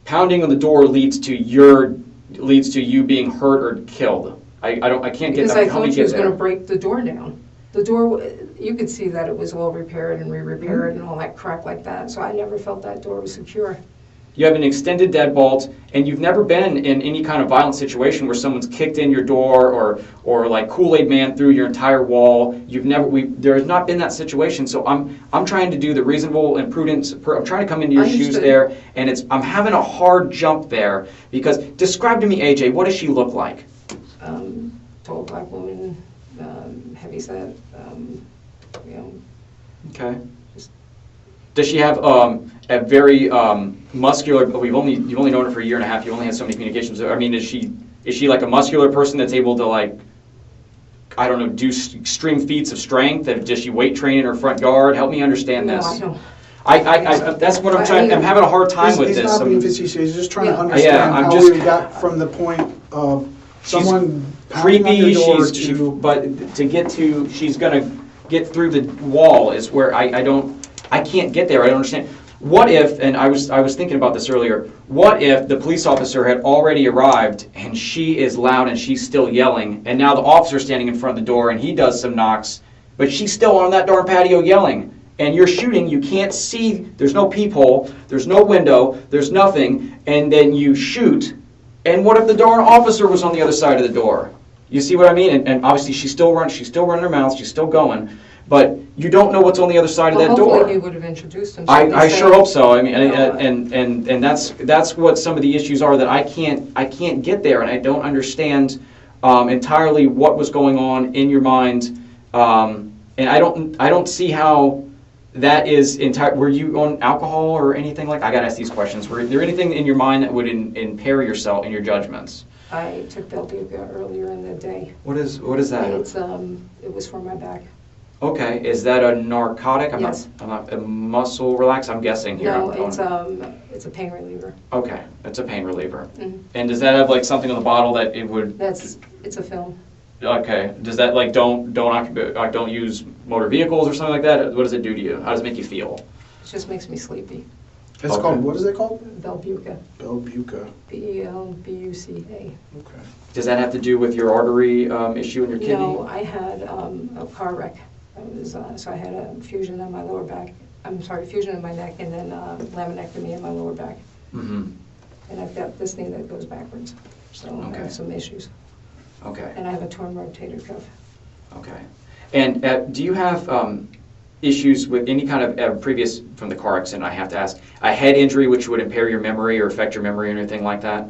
pounding on the door leads to you being hurt or killed. I can't get Because that. I thought she was going to break the door down. The door, you could see that it was all repaired and re-repaired and all that crap like that, so I never felt that door was secure. You have an extended deadbolt, and you've never been in any kind of violent situation where someone's kicked in your door or like Kool-Aid Man through your entire wall. There has not been that situation. So I'm trying to do the reasonable and prudent. I'm trying to come into your shoes there, and I'm having a hard jump there because describe to me, AJ, what does she look like? Tall black woman, heavy set, Okay. Does she have a very muscular? You've only known her for 1.5 years. You only had so many communications. I mean, is she like a muscular person that's able to, like, I don't know, do extreme feats of strength? Does she weight train in her front yard? Help me understand this. No, I don't. That's what I'm trying. I'm having a hard time with He's this. not being facetious, he's just trying to Yeah. understand Yeah, I'm how just- we got from the point of someone pounding on Creepy. your door But to get to, she's gonna get through the wall is where I can't get there. I don't understand. What if, and I was thinking about this earlier, what if the police officer had already arrived and she is loud and she's still yelling, and now the officer's standing in front of the door and he does some knocks, but she's still on that darn patio yelling, and you're shooting, you can't see, there's no peephole, there's no window, there's nothing, and then you shoot, and what if the darn officer was on the other side of the door? You see what I mean? And obviously she's still running her mouth, she's still going, but you don't know what's on the other side of that door. Hopefully he would have introduced himself. I sure hope so. I mean, No. and that's what some of the issues are, that I can't get there, and I don't understand entirely what was going on in your mind, and I don't see how that is entire. Were you on alcohol or anything like? I gotta ask these questions. Were there anything in your mind that would impair yourself in your judgments? I took Belbuca earlier in the day. What is that? It was for my back. Okay, is that a narcotic? Yes. I'm not a muscle relax. I'm guessing here. No, I'm it's a pain reliever. Okay, it's a pain reliever. Mhm. And does that have like something on the bottle that it would? It's a film. Okay. Does that like don't use motor vehicles or something like that? What does it do to you? How does it make you feel? It just makes me sleepy. It's Okay. called, what is it called? Belbuca. Belbuca. Belbuca. Okay. Does that have to do with your artery issue in your kidney? No, I had a car wreck. So I had a fusion in my lower back. I'm sorry, fusion in my neck, and then laminectomy in my lower back. Mm-hmm. And I've got this knee that goes backwards. So I Okay. have some issues. Okay. And I have a torn rotator cuff. Okay. And do you have issues with any kind of previous, from the car accident, I have to ask, a head injury which would impair your memory or affect your memory or anything like that?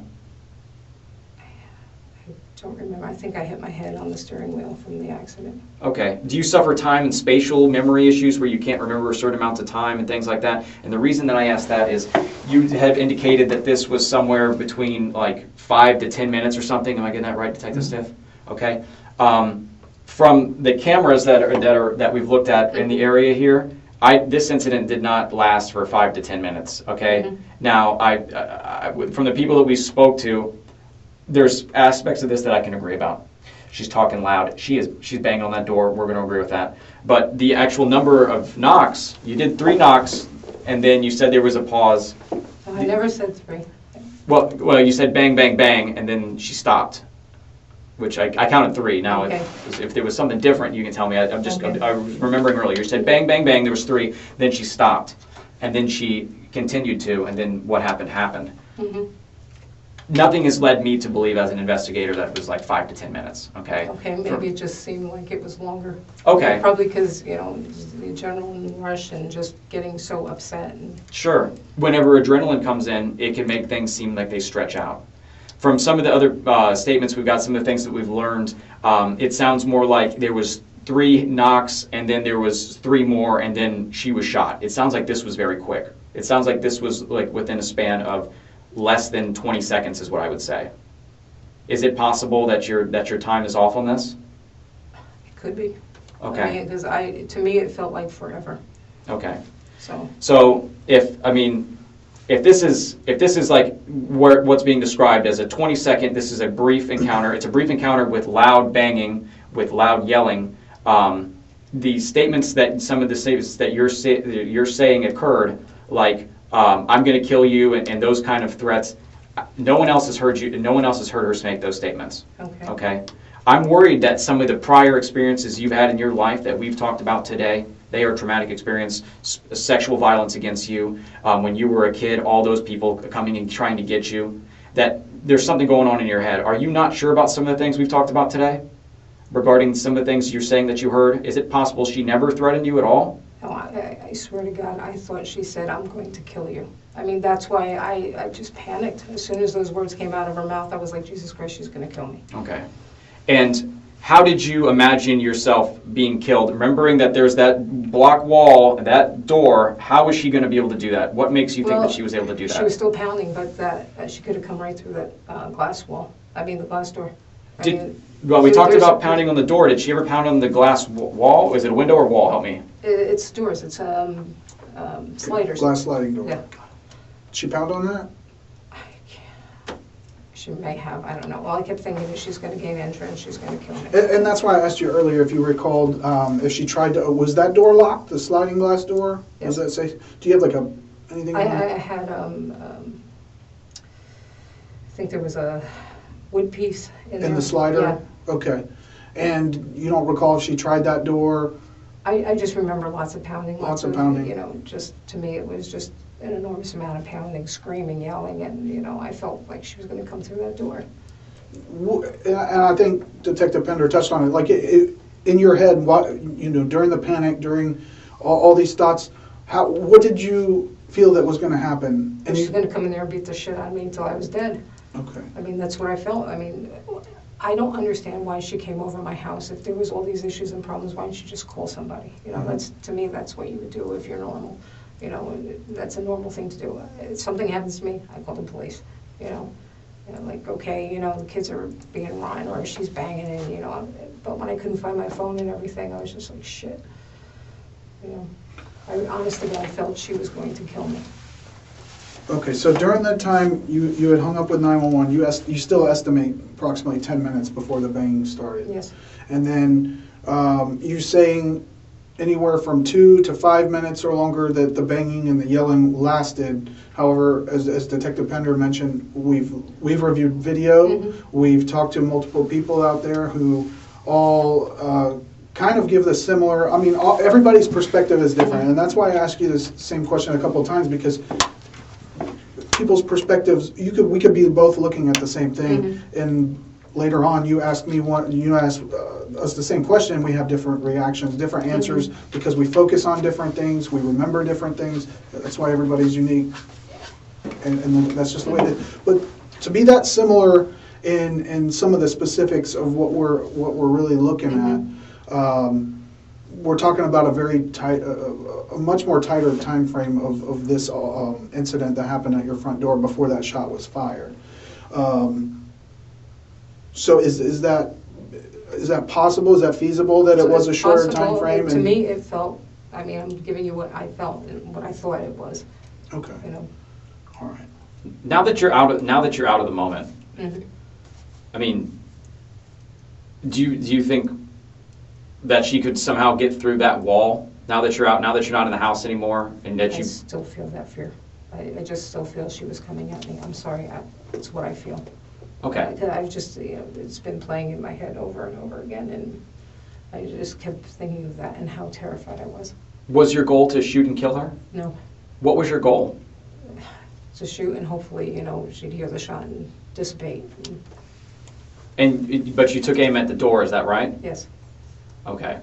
I don't remember. I think I hit my head on the steering wheel from the accident. Okay. Do you suffer time and spatial memory issues where you can't remember a certain amounts of time and things like that? And the reason that I ask that is you have indicated that this was somewhere between like 5 to 10 minutes or something. Am I getting that right, Detective Stiff? Okay. From the cameras that we've looked at in the area here, this incident did not last for 5 to 10 minutes, okay? Mhm. Now, from the people that we spoke to, there's aspects of this that I can agree about. She's talking loud. She's banging on that door. We're going to agree with that. But the actual number of knocks, you did 3 knocks, and then you said there was a pause. No, I never said 3. Well, you said bang, bang, bang, and then she stopped, which I counted 3. Now, Okay. if there was something different, you can tell me. I'm just Okay. I was remembering earlier. You said bang, bang, bang. There was 3. Then she stopped, and then she continued to, and then what happened. Mhm. Nothing has led me to believe as an investigator that it was like 5 to 10 minutes, okay? Okay, maybe it just seemed like it was longer. Okay. Probably because, the adrenaline rush and just getting so upset. And Sure. Whenever adrenaline comes in, it can make things seem like they stretch out. From some of the other statements we've got, some of the things that we've learned, it sounds more like there was 3 knocks and then there was 3 more and then she was shot. It sounds like this was very quick. It sounds like this was like within a span of less than 20 seconds is what I would say. Is it possible that your time is off on this? it could be. Okay. Because to me, it felt like forever, Okay. so. So if this is like what's being described as a 20-second, this is a brief encounter. It's a brief encounter with loud banging, with loud yelling. The statements that some of the statements that you're saying occurred, like I'm going to kill you and those kind of threats. No one else has heard you. No one else has heard her make those statements. Okay. Okay. I'm worried that some of the prior experiences you've had in your life that we've talked about today, they are traumatic experience, sexual violence against you, when you were a kid, all those people coming and trying to get you, that there's something going on in your head. Are you not sure about some of the things we've talked about today? Regarding some of the things you're saying that you heard, is it possible she never threatened you at all? No, I swear to God, I thought she said, "I'm going to kill you." I mean, that's why I just panicked. As soon as those words came out of her mouth, I was like, Jesus Christ, she's going to kill me. Okay. And how did you imagine yourself being killed? Remembering that there's that block wall, that door, how was she going to be able to do that? What makes you think that she was able to do that? She was still pounding, but that she could have come right through that glass wall. I mean, the glass door. Well, we so talked there's- about pounding on the door. Did she ever pound on the glass wall? Is it a window or wall? Help me. It's doors. It's sliders. Glass sliding door. Yeah. She pound on that? She may have, I don't know. All I kept thinking is she's going to gain entrance, she's going to kill me. And that's why I asked you earlier if you recalled, if she tried to, was that door locked, the sliding glass door? Yes. Does that say, do you have like anything I on it? had, I think there was a wood piece in there. In the slider? Yeah. Okay. And you don't recall if she tried that door? I just remember lots of pounding. Lots of pounding. Just, to me, it was just an enormous amount of pounding, screaming, yelling, and, I felt like she was going to come through that door. And I think Detective Pender touched on it, like in your head, what, during the panic, during all these thoughts, what did you feel that was going to happen? And she's going to come in there and beat the shit out of me until I was dead. Okay. I mean, that's what I felt. I mean, I don't understand why she came over my house. If there was all these issues and problems, why didn't she just call somebody? That's, to me, that's what you would do if you're normal. That's a normal thing to do. If something happens to me, I call the police. Like, okay, the kids are being run or she's banging and, but when I couldn't find my phone and everything, I was just like, shit. I honest to God felt she was going to kill me. Okay, so during that time, you had hung up with 911, you still estimate approximately 10 minutes before the banging started. Yes. And then you saying anywhere from 2 to 5 minutes or longer that the banging and the yelling lasted. However, as Detective Pender mentioned, we've reviewed video, Mm-hmm. we've talked to multiple people out there who all kind of give the similar, everybody's perspective is different, and that's why I asked you this same question a couple of times, because people's perspectives, we could be both looking at the same thing, Mm-hmm. and later on you asked me you asked us the same question, and we have different reactions, different answers, because we focus on different things, we remember different things. That's why everybody's unique, and that's just the way that. But to be that similar in some of the specifics of what we're really looking at, we're talking about a very tight, a much more tighter time frame of this incident that happened at your front door before that shot was fired. So is that, is that possible? Is that feasible that it was a It's shorter possible. time frame? To me, it felt, I mean, I'm giving you what I felt and what I thought it was, Okay, you know. all right. Now that you're out of the moment, Mhm. I mean, do you think that she could somehow get through that wall now that you're out, now that you're not in the house anymore, and that I you? still feel that fear. I just still feel she was coming at me. I'm sorry, it's what I feel. Okay. I've just, you know, it's been playing in my head over and over again, and I just kept thinking of that and how terrified I was. Was your goal to shoot and kill her? No, What was your goal? to shoot and hopefully, you know, she'd hear the shot and dissipate. But you took aim at the door, is that right? Yes, Okay.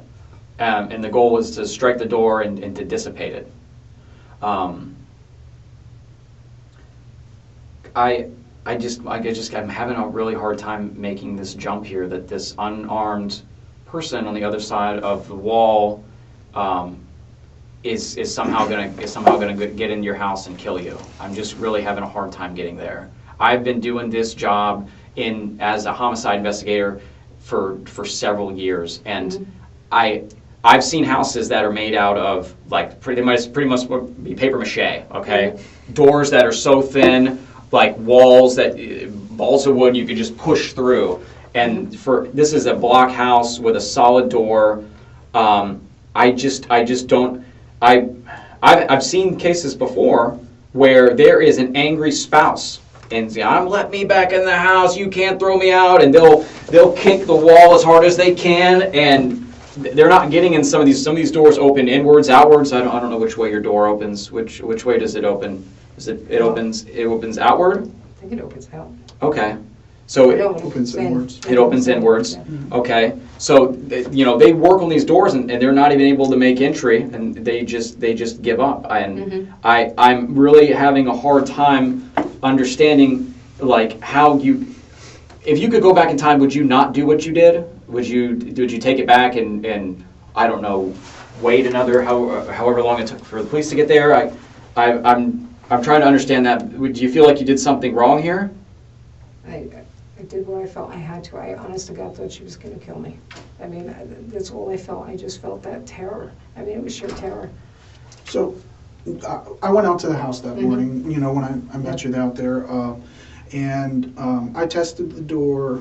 And the goal was to strike the door and to dissipate it. I'm having a really hard time making this jump here, that this unarmed person on the other side of the wall is somehow gonna get into your house and kill you. I'm just really having a hard time getting there. I've been doing this job as a homicide investigator for several years, and I've seen houses that are made out of like pretty much be paper mache. Okay, doors that are so thin, like walls that balsa wood you could just push through. And this is a block house with a solid door. I've seen cases before where there is an angry spouse and say, let me back in the house, you can't throw me out, and they'll kick the wall as hard as they can, and they're not getting in. Some of these doors open inwards, outwards. I don't know which way your door opens. Which way does it open? It opens outward? I think it opens out. Okay. So It opens inwards. it opens inwards. Yeah. Okay. So they work on these doors and they're not even able to make entry, and they just give up. And I'm really having a hard time understanding like how if you could go back in time, would you not do what you did? Would you take it back and I don't know, wait however long it took for the police to get there? I'm trying to understand that. Do you feel like you did something wrong here? I did what I felt I had to. I honest to God thought she was going to kill me. I mean, that's all I felt. I just felt that terror. I mean, it was sheer terror. So I went out to the house that morning, when I met you out there, and I tested the door.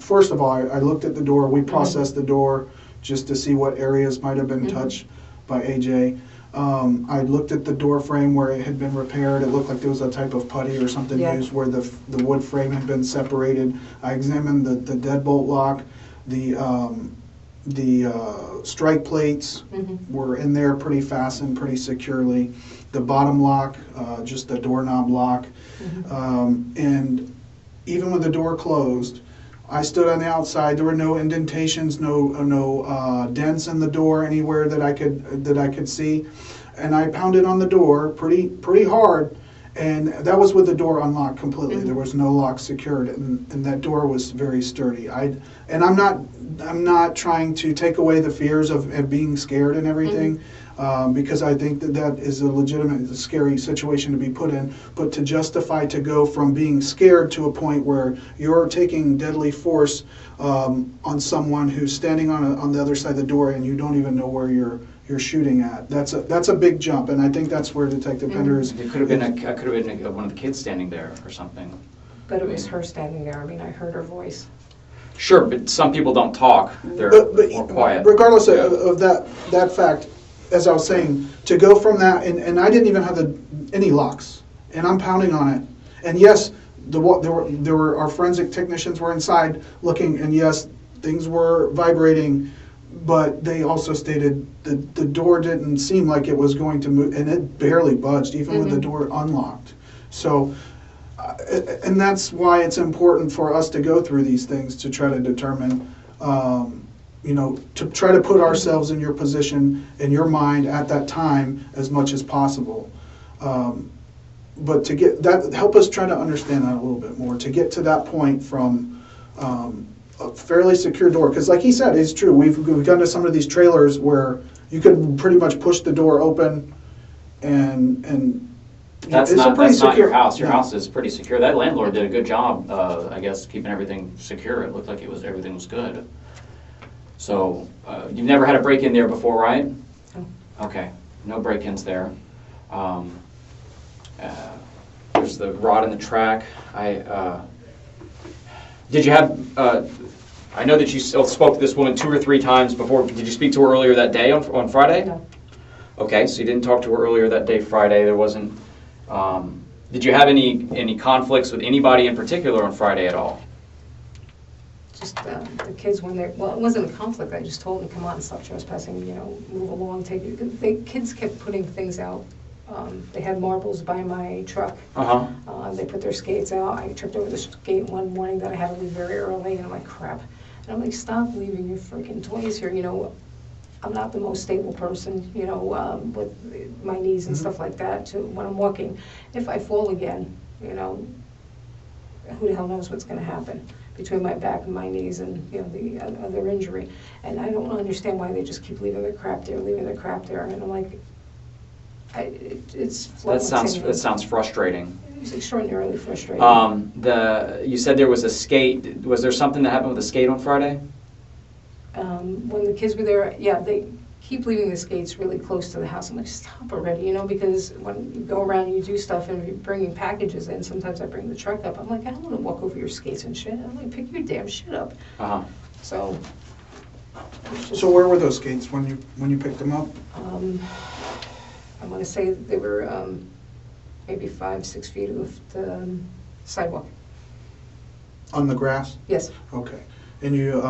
First of all, I looked at the door. We processed the door just to see what areas might have been touched by AJ. I looked at the door frame where it had been repaired. It looked like there was a type of putty or something used where the wood frame had been separated. I examined the deadbolt lock. The strike plates were in there pretty fastened, pretty securely. The bottom lock, just the doorknob lock. And even with the door closed, I stood on the outside. There were no indentations, no dents in the door anywhere that I could see. And I pounded on the door pretty hard, and that was with the door unlocked completely. There was no lock secured, and that door was very sturdy. I'm not trying to take away the fears of being scared and everything. Because I think that is a legitimate, scary situation to be put in. But to justify to go from being scared to a point where you're taking deadly force on someone who's standing on the other side of the door and you don't even know where you're shooting at, that's a big jump. And I think that's where Detective Pender is. It could have been one of the kids standing there or something. But it was her standing there. I mean, I heard her voice. Sure, but some people don't talk. They're more quiet. Regardless of that fact, as I was saying, to go from that, and I didn't even have any locks, and I'm pounding on it. And yes, there were our forensic technicians were inside looking, and yes, things were vibrating, but they also stated that the door didn't seem like it was going to move, and it barely budged, even with the door unlocked. So, and that's why it's important for us to go through these things to try to determine, to try to put ourselves in your position, in your mind at that time as much as possible. But to get that, help us try to understand that a little bit more, to get to that point from a fairly secure door. Because like he said, it's true, we've gone to some of these trailers where you could pretty much push the door open and That's It's a not, pretty that's not your secure- house. Your yeah. house is pretty secure. That landlord did a good job, I guess, keeping everything secure. It looked like everything was good. So, you've never had a break-in there before, right? No. Okay, no break-ins there. There's the rod in the track. Did you have, I know that you spoke to this woman 2 or 3 times before. Did you speak to her earlier that day on Friday? No. Okay, so you didn't talk to her earlier that day, Friday. There wasn't, did you have any conflicts with anybody in particular on Friday at all? Just the kids when they're, well, it wasn't a conflict, I just told them, come on, and stop trespassing, move along, take it. The kids kept putting things out. They had marbles by my truck. Uh-huh. They put their skates out. I tripped over the skate one morning that I had to leave very early, and I'm like, crap. And I'm like, stop leaving your freaking toys here, I'm not the most stable person, with my knees and stuff like that, when I'm walking. If I fall again, who the hell knows what's gonna happen between my back and my knees and, the other injury. And I don't understand why they just keep leaving their crap there. And I'm like, it's That flummoxing. sounds frustrating. It's extraordinarily frustrating. You said there was a skate. Was there something that happened with the skate on Friday? When the kids were there, yeah, they keep leaving the skates really close to the house. I'm like, stop already, because when you go around and you do stuff and you're bringing packages in, sometimes I bring the truck up. I'm like, I don't want to walk over your skates and shit. I'm like, pick your damn shit up. Uh-huh. So. So where were those skates when you picked them up? I want to say they were maybe 5-6 feet of the sidewalk. On the grass? Yes. Okay. And you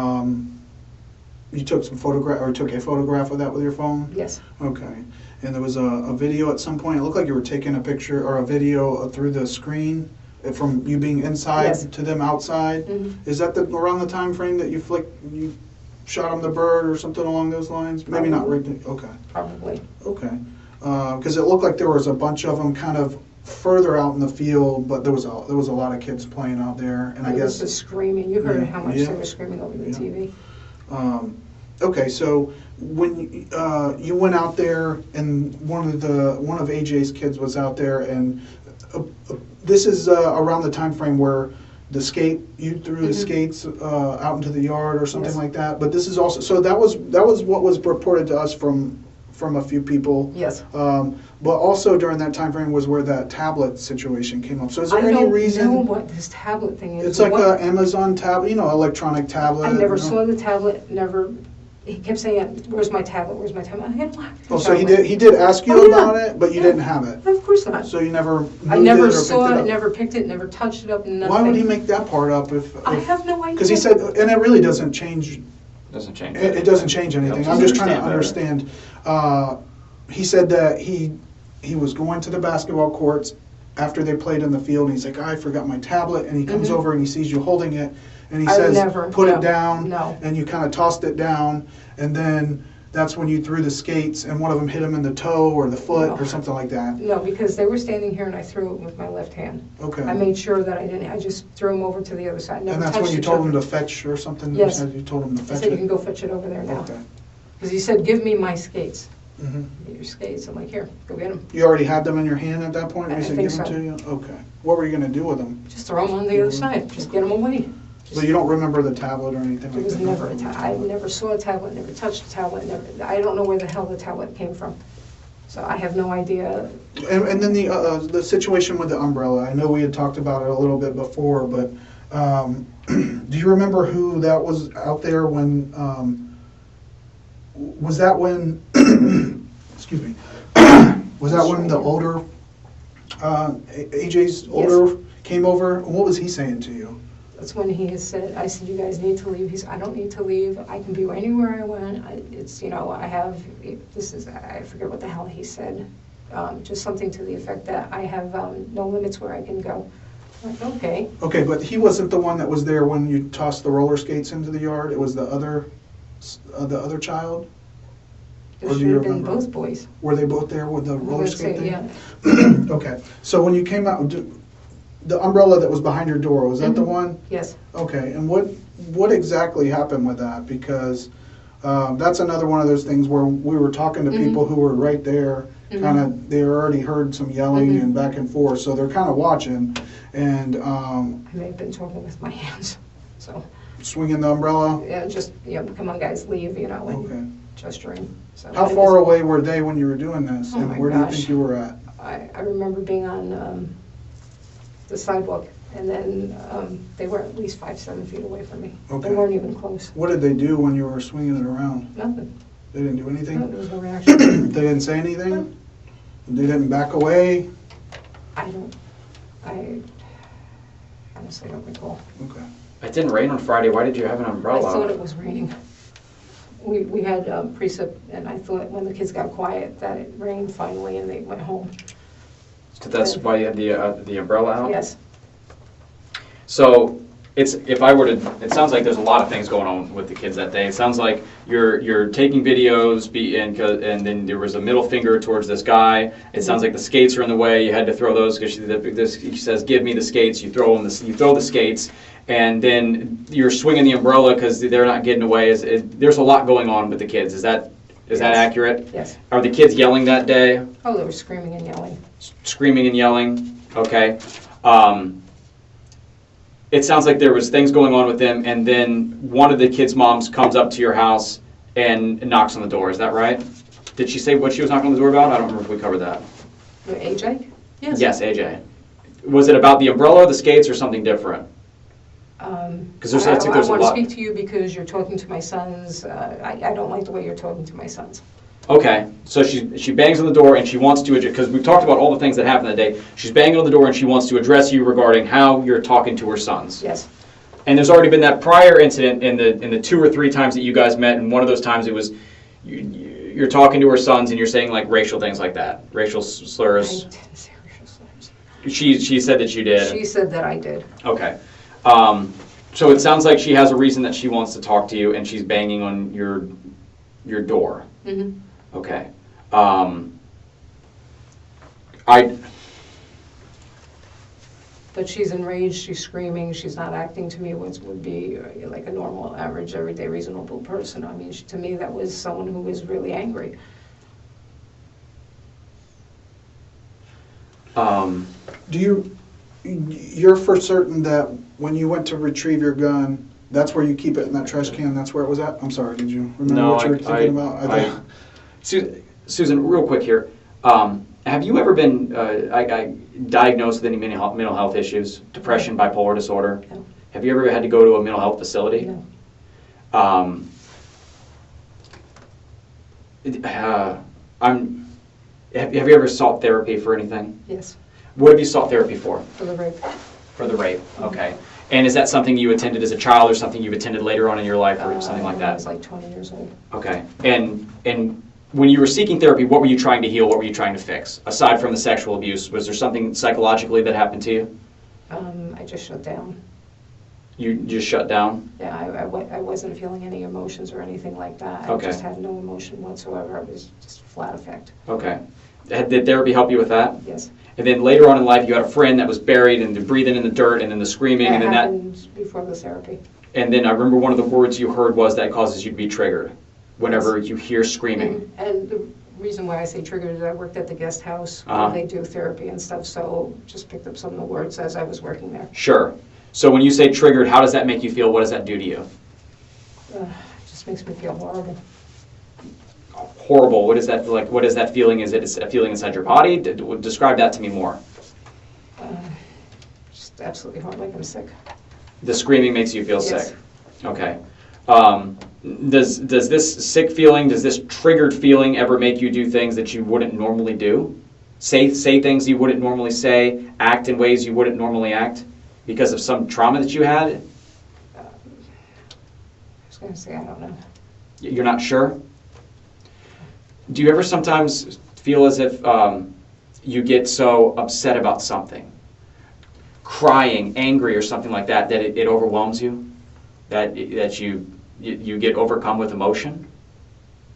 took a photograph of that with your phone? Yes. Okay. And there was a video at some point. It looked like you were taking a picture or a video through the screen from you being inside Yes. to them outside. Mm-hmm. Is that around the time frame that you shot them the bird or something along those lines? Maybe not right. Okay. Probably. Okay. Because it looked like there was a bunch of them kind of further out in the field, but there was a lot of kids playing out there, and I It was guess. the screaming. You heard Yeah, how much yeah. they were screaming over the Yeah. TV. Okay, so when you went out there, and one of AJ's kids was out there, and this is around the time frame where you threw the skates out into the yard or something Yes. like that. But this is also that was what was reported to us from a few people. Yes. But also during that time frame was where that tablet situation came up. So is there I any don't reason? know what this tablet thing is. It's like an Amazon tablet, electronic tablet. I never saw the tablet, never. He kept saying, where's my tablet, where's my tablet? I had black. Oh, so he did ask you Oh, yeah. about it, but you didn't have it. Of course not. So you never I moved never it or saw picked it, it up? never picked it, never touched it up, nothing. Why would he make that part up if? I have no idea. Because he said, and it really doesn't change. Doesn't change. It doesn't change anything. Helps I'm us just trying to understand understand. He said that he was going to the basketball courts after they played in the field, and he's like, I forgot my tablet, and he comes over and he sees you holding it, and he I says, never- put no, it down, no. and you kind of tossed it down, and then that's when you threw the skates, and one of them hit him in the toe or the foot No. or something like that. No, because they were standing here and I threw it with my left hand. Okay. I made sure that I just threw them over to the other side, never And touched that's when you each told other. him to fetch or something? Yes. You told him to I fetch said, you it? can go fetch it over there now. Okay. Because he said, give me my skates. Mhm. Get your skates. I'm like, here, go get them. You already had them in your hand at that point? when I he said think give them so. to you? Okay. What were you going to do with them? Just throw them on the other side. Just get them away. But you don't remember the tablet or anything It like was that? never I never saw a tablet, never touched a tablet, I don't know where the hell the tablet came from. So I have no idea. And then the situation with the umbrella, I know we had talked about it a little bit before, but do you remember who that was out there when, was that when, excuse me, was that when the older, AJ's older came over? What was he saying to you? That's when he has said, I said, you guys need to leave. He said, I don't need to leave. I can be anywhere I want. I have, I forget what the hell he said. Just something to the effect that I have no limits where I can go. I'm like, okay. Okay, but he wasn't the one that was there when you tossed the roller skates into the yard? It was the other child? It Or do should you have been remember? both boys. Were they both there with the I roller would skate say, thing? yeah. Okay, so when you came out, the umbrella that was behind your door, was that the Mhm. one? Yes. Okay, and what exactly happened with that? Because That's another one of those things where we were talking to people who were right there, kind of, they already heard some yelling and back and forth, so they're kind of watching, and I may have been talking with my hands, so, swinging the umbrella. yeah, just, come on, guys, leave, and Okay. gesturing, so. How it far was- away were they when you were doing this, Oh and my where do you gosh. think you were at? I remember being on the sidewalk, and then they were at least 5-7 feet away from me. Okay. They weren't even close. What did they do when you were swinging it around? Nothing. They didn't do No, anything? there was no reaction. They didn't say anything? They didn't back away? I honestly don't recall. Okay. It didn't rain on Friday. Why did you have an I umbrella? thought it was raining. We had precip, and I thought when the kids got quiet that it rained finally and they went home. So that's why you had the umbrella out? Yes. So it sounds like there's a lot of things going on with the kids that day. It sounds like you're taking videos, and then there was a middle finger towards this guy. It sounds like the skates are in the way. You had to throw those because she says, "Give me the skates." You throw the skates, and then you're swinging the umbrella because they're not getting away. There's a lot going on with the kids. Is that Yes. accurate? Yes. Are the kids yelling that day? Oh, they were screaming and yelling. Screaming and yelling? Okay. It sounds like there was things going on with them, and then one of the kids' moms comes up to your house and knocks on the door. Is that right? Did she say what she was knocking on the door about? I don't remember if we covered that. AJ? Yes. Yes, AJ. Was it about the umbrella, the skates, or something different? Because there's I a want to lot. speak to you because you're talking to my sons. I don't like the way you're talking to my sons. Okay, so she bangs on the door and she wants to, because we've talked about all the things that happened that day. She's banging on the door and she wants to address you regarding how you're talking to her sons. Yes. And there's already been that prior incident in the 2 or 3 times that you guys met, and one of those times it was you're talking to her sons and you're saying like racial things like that, racial I slurs. didn't say racial slurs. She said that you did. She said that I did. Okay. So it sounds like she has a reason that she wants to talk to you, and she's banging on your door. Mm-hmm. Okay. But she's enraged, she's screaming, she's not acting to me what would be like a normal, average, everyday, reasonable person. I mean, to me, that was someone who was really angry. You're for certain that when you went to retrieve your gun, that's where you keep it in that trash can, that's where it was at? I'm sorry, did you remember what you were thinking about? Susan, real quick here. Have you ever been diagnosed with any mental health issues, depression, bipolar disorder? No. Have you ever had to go to a mental health facility? No. Have you ever sought therapy for anything? Yes, What have you sought therapy for? for the rape. For the rape, okay. And is that something you attended as a child or something you've attended later on in your life or something like I that? was like 20 years old. Okay. And when you were seeking therapy, what were you trying to heal? What were you trying to fix? Aside from the sexual abuse, was there something psychologically that happened to you? I just shut down. You just shut down? Yeah, I wasn't feeling any emotions or anything like that. Okay. I just had no emotion whatsoever. It was just flat effect. Okay. Did therapy help you with that? Yes. And then later on in life, you had a friend that was buried and the breathing in the dirt and then the screaming and then that. happened before the therapy. And then I remember one of the words you heard was that causes you to be triggered whenever you hear screaming. And the reason why I say triggered is I worked at the guest house Uh-huh. where they do therapy and stuff, so just picked up some of the words as I was working there. Sure. So when you say triggered, how does that make you feel? What does that do to you? It just makes me feel horrible. Horrible. What is that like? What is that feeling? Is it a feeling inside your body? Describe that to me more. Just absolutely horrible, like I'm sick. The screaming makes you feel Yes. sick. Okay. Does this sick feeling, does this triggered feeling ever make you do things that you wouldn't normally do? Say things you wouldn't normally say, act in ways you wouldn't normally act because of some trauma that you had? I was going to say, I don't know. You're not sure? Do you ever sometimes feel as if you get so upset about something, crying, angry, or something like that, that it overwhelms you? That you get overcome with emotion?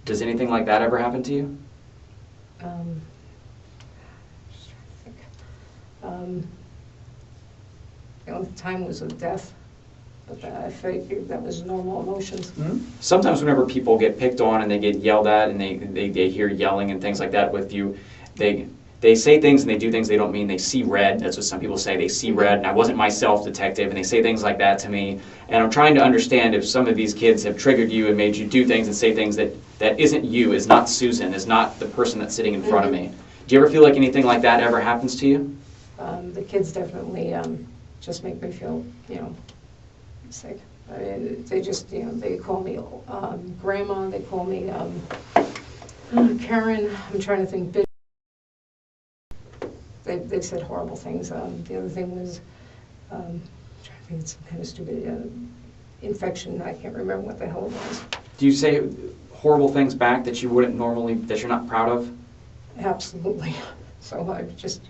Does anything like that ever happen to you? Just trying to think. The only time was with death, But I figured that was normal emotions. Sometimes whenever people get picked on and they get yelled at and they hear yelling and things like that with you, they say things and they do things they don't mean. They see red. That's what some people say. They see red, and I wasn't myself detective, and they say things like that to me. And I'm trying to understand if some of these kids have triggered you and made you do things and say things that isn't you, is not Susan, is not the person that's sitting in front of me. Do you ever feel like anything like that ever happens to you? The kids definitely just make me feel, sick. I mean, they just, they call me grandma, they call me Karen, I'm trying to think, bitch. They've said horrible things. The other thing was, I'm trying to think of some kind of stupid infection. I can't remember what the hell it was. Do you say horrible things back that you wouldn't normally, that you're not proud of? Absolutely. So I just,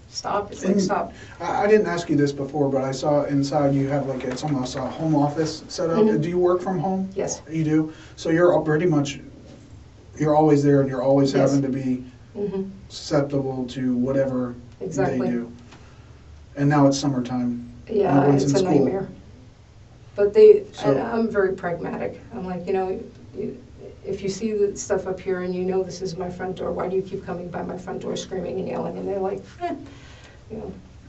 stop. It's like, stop. I didn't ask you this before, but I saw inside you have like, it's almost a home office set up. Do you work from home? Yes. You do? So you're pretty much, you're always there and you're always Yes. having to be susceptible to whatever Exactly. they do. And now it's summertime. Yeah, Everyone's it's in a school. nightmare. But So- and I'm very pragmatic. I'm like, if you see the stuff up here and this is my front door, why do you keep coming by my front door screaming and yelling? And they're like,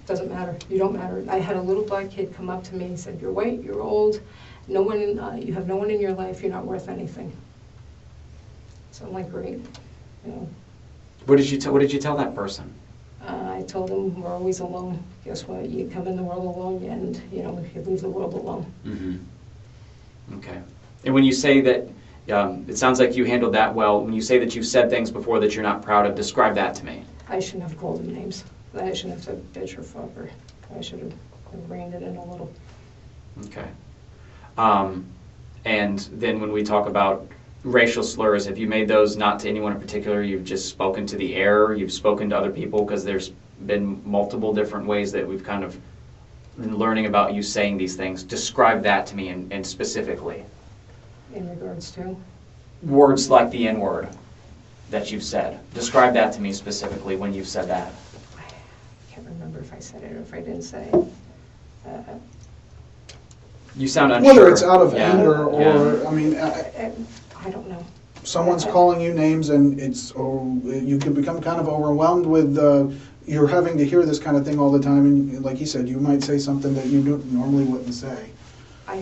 doesn't matter. You don't matter. I had a little black kid come up to me and said, you're white, you're old, you have no one in your life, you're not worth anything. So I'm like, great. What did you tell that person? I told him we're always alone. Guess what? You come in the world alone and, you leave the world alone. Mm-hmm. Okay. And when you say that, it sounds like you handled that well. When you say that you've said things before that you're not proud of, describe that to me. I shouldn't have called him names. I shouldn't have said bitch or fuck, or I should have reined it in a little. Okay. And then when we talk about racial slurs, have you made those not to anyone in particular? You've just spoken to the air, you've spoken to other people, because there's been multiple different ways that we've kind of been learning about you saying these things. Describe that to me and specifically. In regards to? Words like the N-word that you've said. Describe that to me specifically when you've said that. I can't remember if I said it or if I didn't say it. You sound unsure. Whether it's out of Yeah, anger or, yeah. I mean, I don't know. someone's calling you names and you can become kind of overwhelmed with, you're having to hear this kind of thing all the time, and like you said, you might say something that you normally wouldn't say. I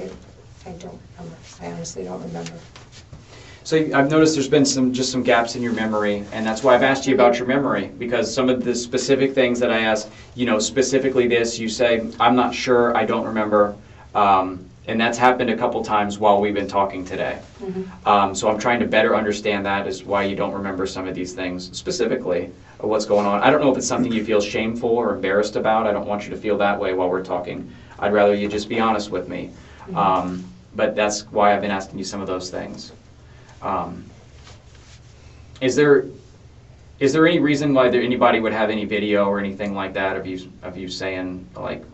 don't remember. I honestly don't remember. So I've noticed there's been just some gaps in your memory, and that's why I've asked you about your memory, because some of the specific things that I asked, specifically this, you say, I'm not sure, I don't remember, and that's happened a couple times while we've been talking today. So I'm trying to better understand that, is why you don't remember some of these things specifically, of what's going on. I don't know if it's something you feel shameful or embarrassed about. I don't want you to feel that way while we're talking. I'd rather you just be honest with me. But that's why I've been asking you some of those things. Is there any reason why anybody would have any video or anything like that of you saying like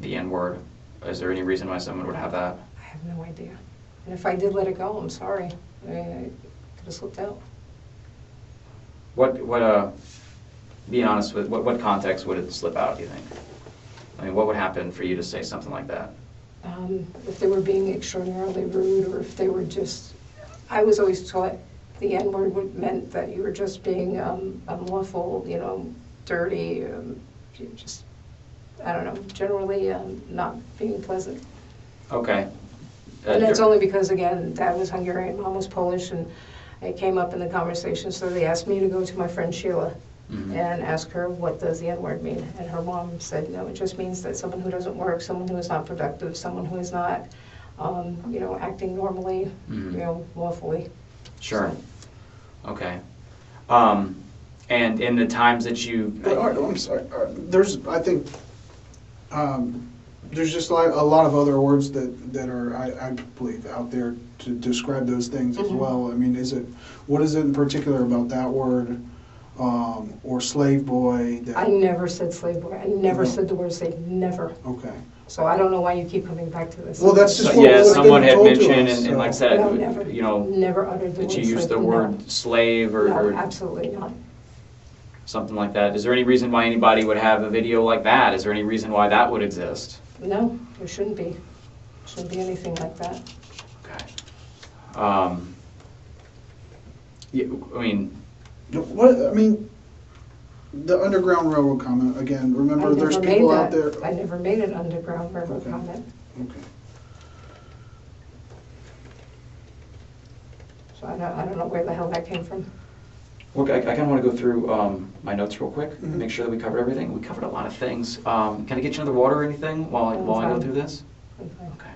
the N-word? Is there any reason why someone would have that? I have no idea. And if I did let it go, I'm sorry. I could have slipped out. Being honest with, what context would it slip out, do you think? I mean, what would happen for you to say something like that? If they were being extraordinarily rude, or if they were just, I was always taught the N-word meant that you were just being unlawful, dirty, just, I don't know, generally not being pleasant. Okay. And that's only because, again, Dad was Hungarian, Mom was Polish, and it came up in the conversation, so they asked me to go to my friend Sheila and ask her, what does the N-word mean? And her mom said, no, it just means that someone who doesn't work, someone who is not productive, someone who is not, acting normally, lawfully. Sure. Okay. And in the times that you... I'm sorry, I think, there's just a lot of other words that are, I believe, out there to describe those things as well. I mean, what is it in particular about that word, or slave boy? I never said slave boy. I never said the word slave, never. Okay. So I don't know why you keep coming back to this. Well, that's just someone had told to mentioned, us, and like I said, No, never. Never uttered the word that you slave. used the word slave No, or absolutely not. something like that. Is there any reason why anybody would have a video like that? Is there any reason why that would exist? No, there shouldn't be. Shouldn't be anything like that. Okay. Yeah, I mean, the Underground Railroad comment, again, remember, there's I never people made out that. there. I never made an Underground Railroad Okay. comment. Okay. So I don't know where the hell that came from. look, I kind of want to go through my notes real quick, Mhm. make sure that we covered everything. We covered a lot of things. Can I get you another water or anything while I go fine. through this? Okay. Okay.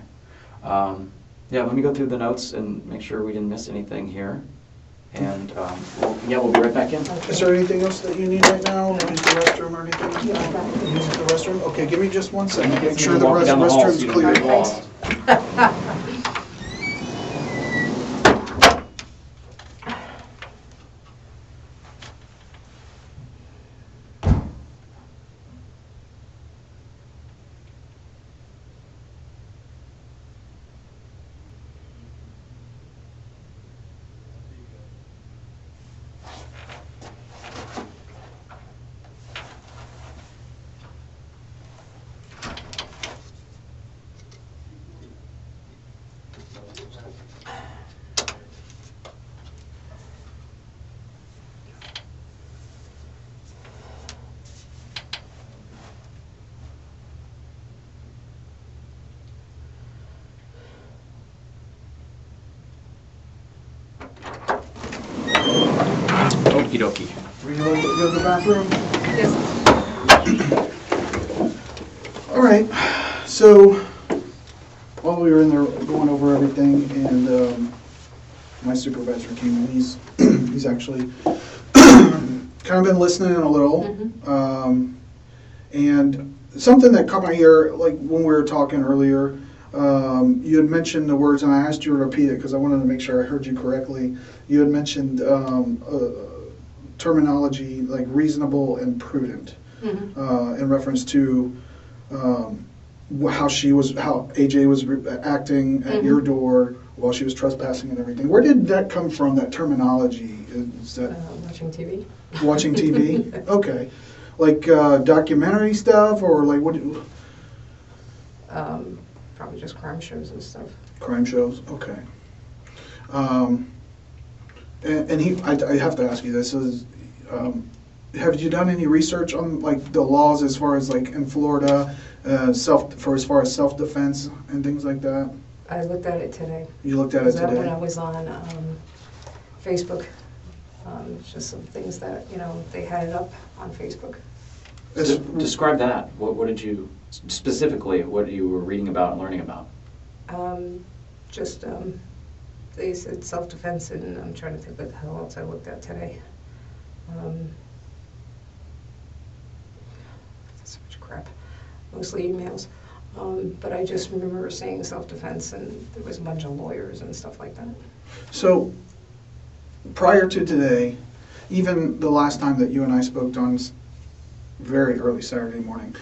Yeah, let me go through the notes and make sure we didn't miss anything here. And, we'll be right back in. Is there anything else that you need right now? Use the restroom or anything? Yeah, I got it. Use the restroom? Okay, give me just one second. Get Make sure someone the walking down the hall so restroom's you don't clear. get lost. Okie dokie. Were you going to go to the bathroom? Yes. All right, so while we were in there going over everything, and my supervisor came in, he's actually kind of been listening a little. And something that caught my ear, like when we were talking earlier, you had mentioned the words, and I asked you to repeat it because I wanted to make sure I heard you correctly. You had mentioned terminology like reasonable and prudent in reference to how AJ was acting at your door while she was trespassing and everything. Where did that come from, that terminology? Is that Watching TV. watching TV? Okay. Like documentary stuff, or like what? Probably just crime shows and stuff. Crime shows? Okay. And I have to ask you this, is, have you done any research on like the laws as far as like in Florida, as far as self-defense and things like that? I looked at it today. You looked at it Was that when I today? was on Facebook? Just some things that, they had it up on Facebook. Describe that. What did you, specifically, what you were reading about and learning about? They said self-defense, and I'm trying to think what the hell else I looked at today. So much crap, mostly emails. But I just remember saying self-defense, and there was a bunch of lawyers and stuff like that. So, prior to today, even the last time that you and I spoke on very early Saturday morning,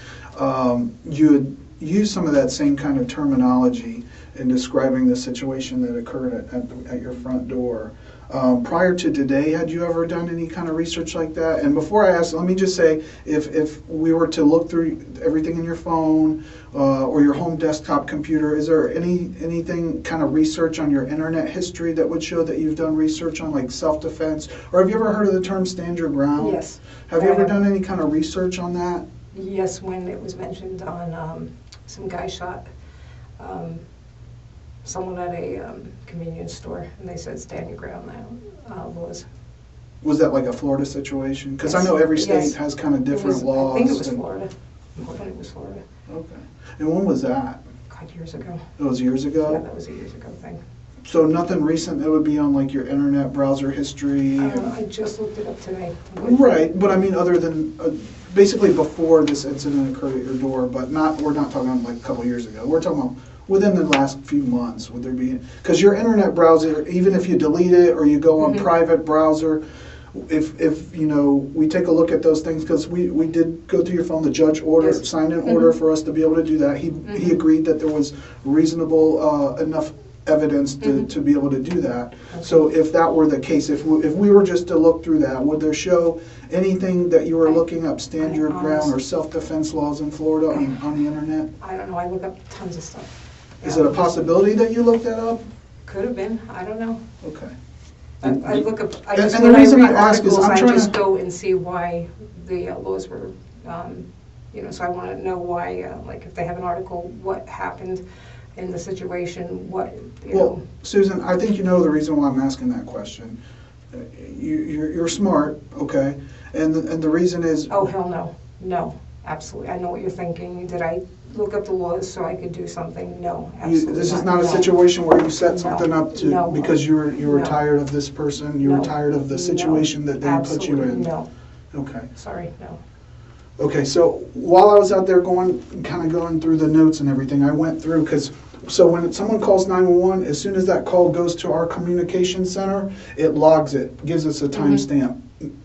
you had used some of that same kind of terminology in describing the situation that occurred at your front door. Prior to today, had you ever done any kind of research like that? And before I ask, let me just say, if we were to look through everything in your phone or your home desktop computer, is there anything kind of research on your internet history that would show that you've done research on like self-defense? Or have you ever heard of the term stand your ground? Yes. Have you ever done any kind of research on that? Yes, when it was mentioned on some guy shot someone at a convenience store, and they said stand your ground laws. Was that like a Florida situation? Because I Yes. know every state Yes. has kind of different laws. I think it was and- Florida. I'm hoping it was Florida. Okay. And when was that? God, years ago. It was years Yeah, ago? that was a years ago thing. So nothing recent that would be on like your internet browser history? I just looked it up today. Right, but I mean, other than, basically before this incident occurred at your door, but we're not talking about like a couple years ago. We're talking about within the last few months, would there be, because your internet browser, even if you delete it or you go on private browser, if we take a look at those things, because we did go through your phone, the judge ordered, signed an order for us to be able to do that. He agreed that there was reasonable enough evidence to be able to do that. Okay. So if that were the case, if we were just to look through that, would there show anything that you were looking up, stand your ground or self-defense laws in Florida on the internet? I don't know, I look up tons of stuff. Is it a possibility that you looked that up? Could have been, I don't know. Okay. I look up, I And- just, and the when I reason read I ask is articles, I'm I trying just to- go and see why the laws were, so I want to know why, like, if they have an article, what happened in the situation, what, Well, Susan, I think you know the reason why I'm asking that question. You're smart, okay? And the reason is, Oh, hell no, no, absolutely. I know what you're thinking. Did I look up the laws so I could do something? No, absolutely this is not a No. situation where you set something up No. because you were No. tired of this person, you were No. tired of the No. situation that they put you Absolutely in? No, Okay. sorry, no. Okay, so while I was out there going through the notes and everything, I went through, so when someone calls 911, as soon as that call goes to our communication center, it logs it, gives us a timestamp.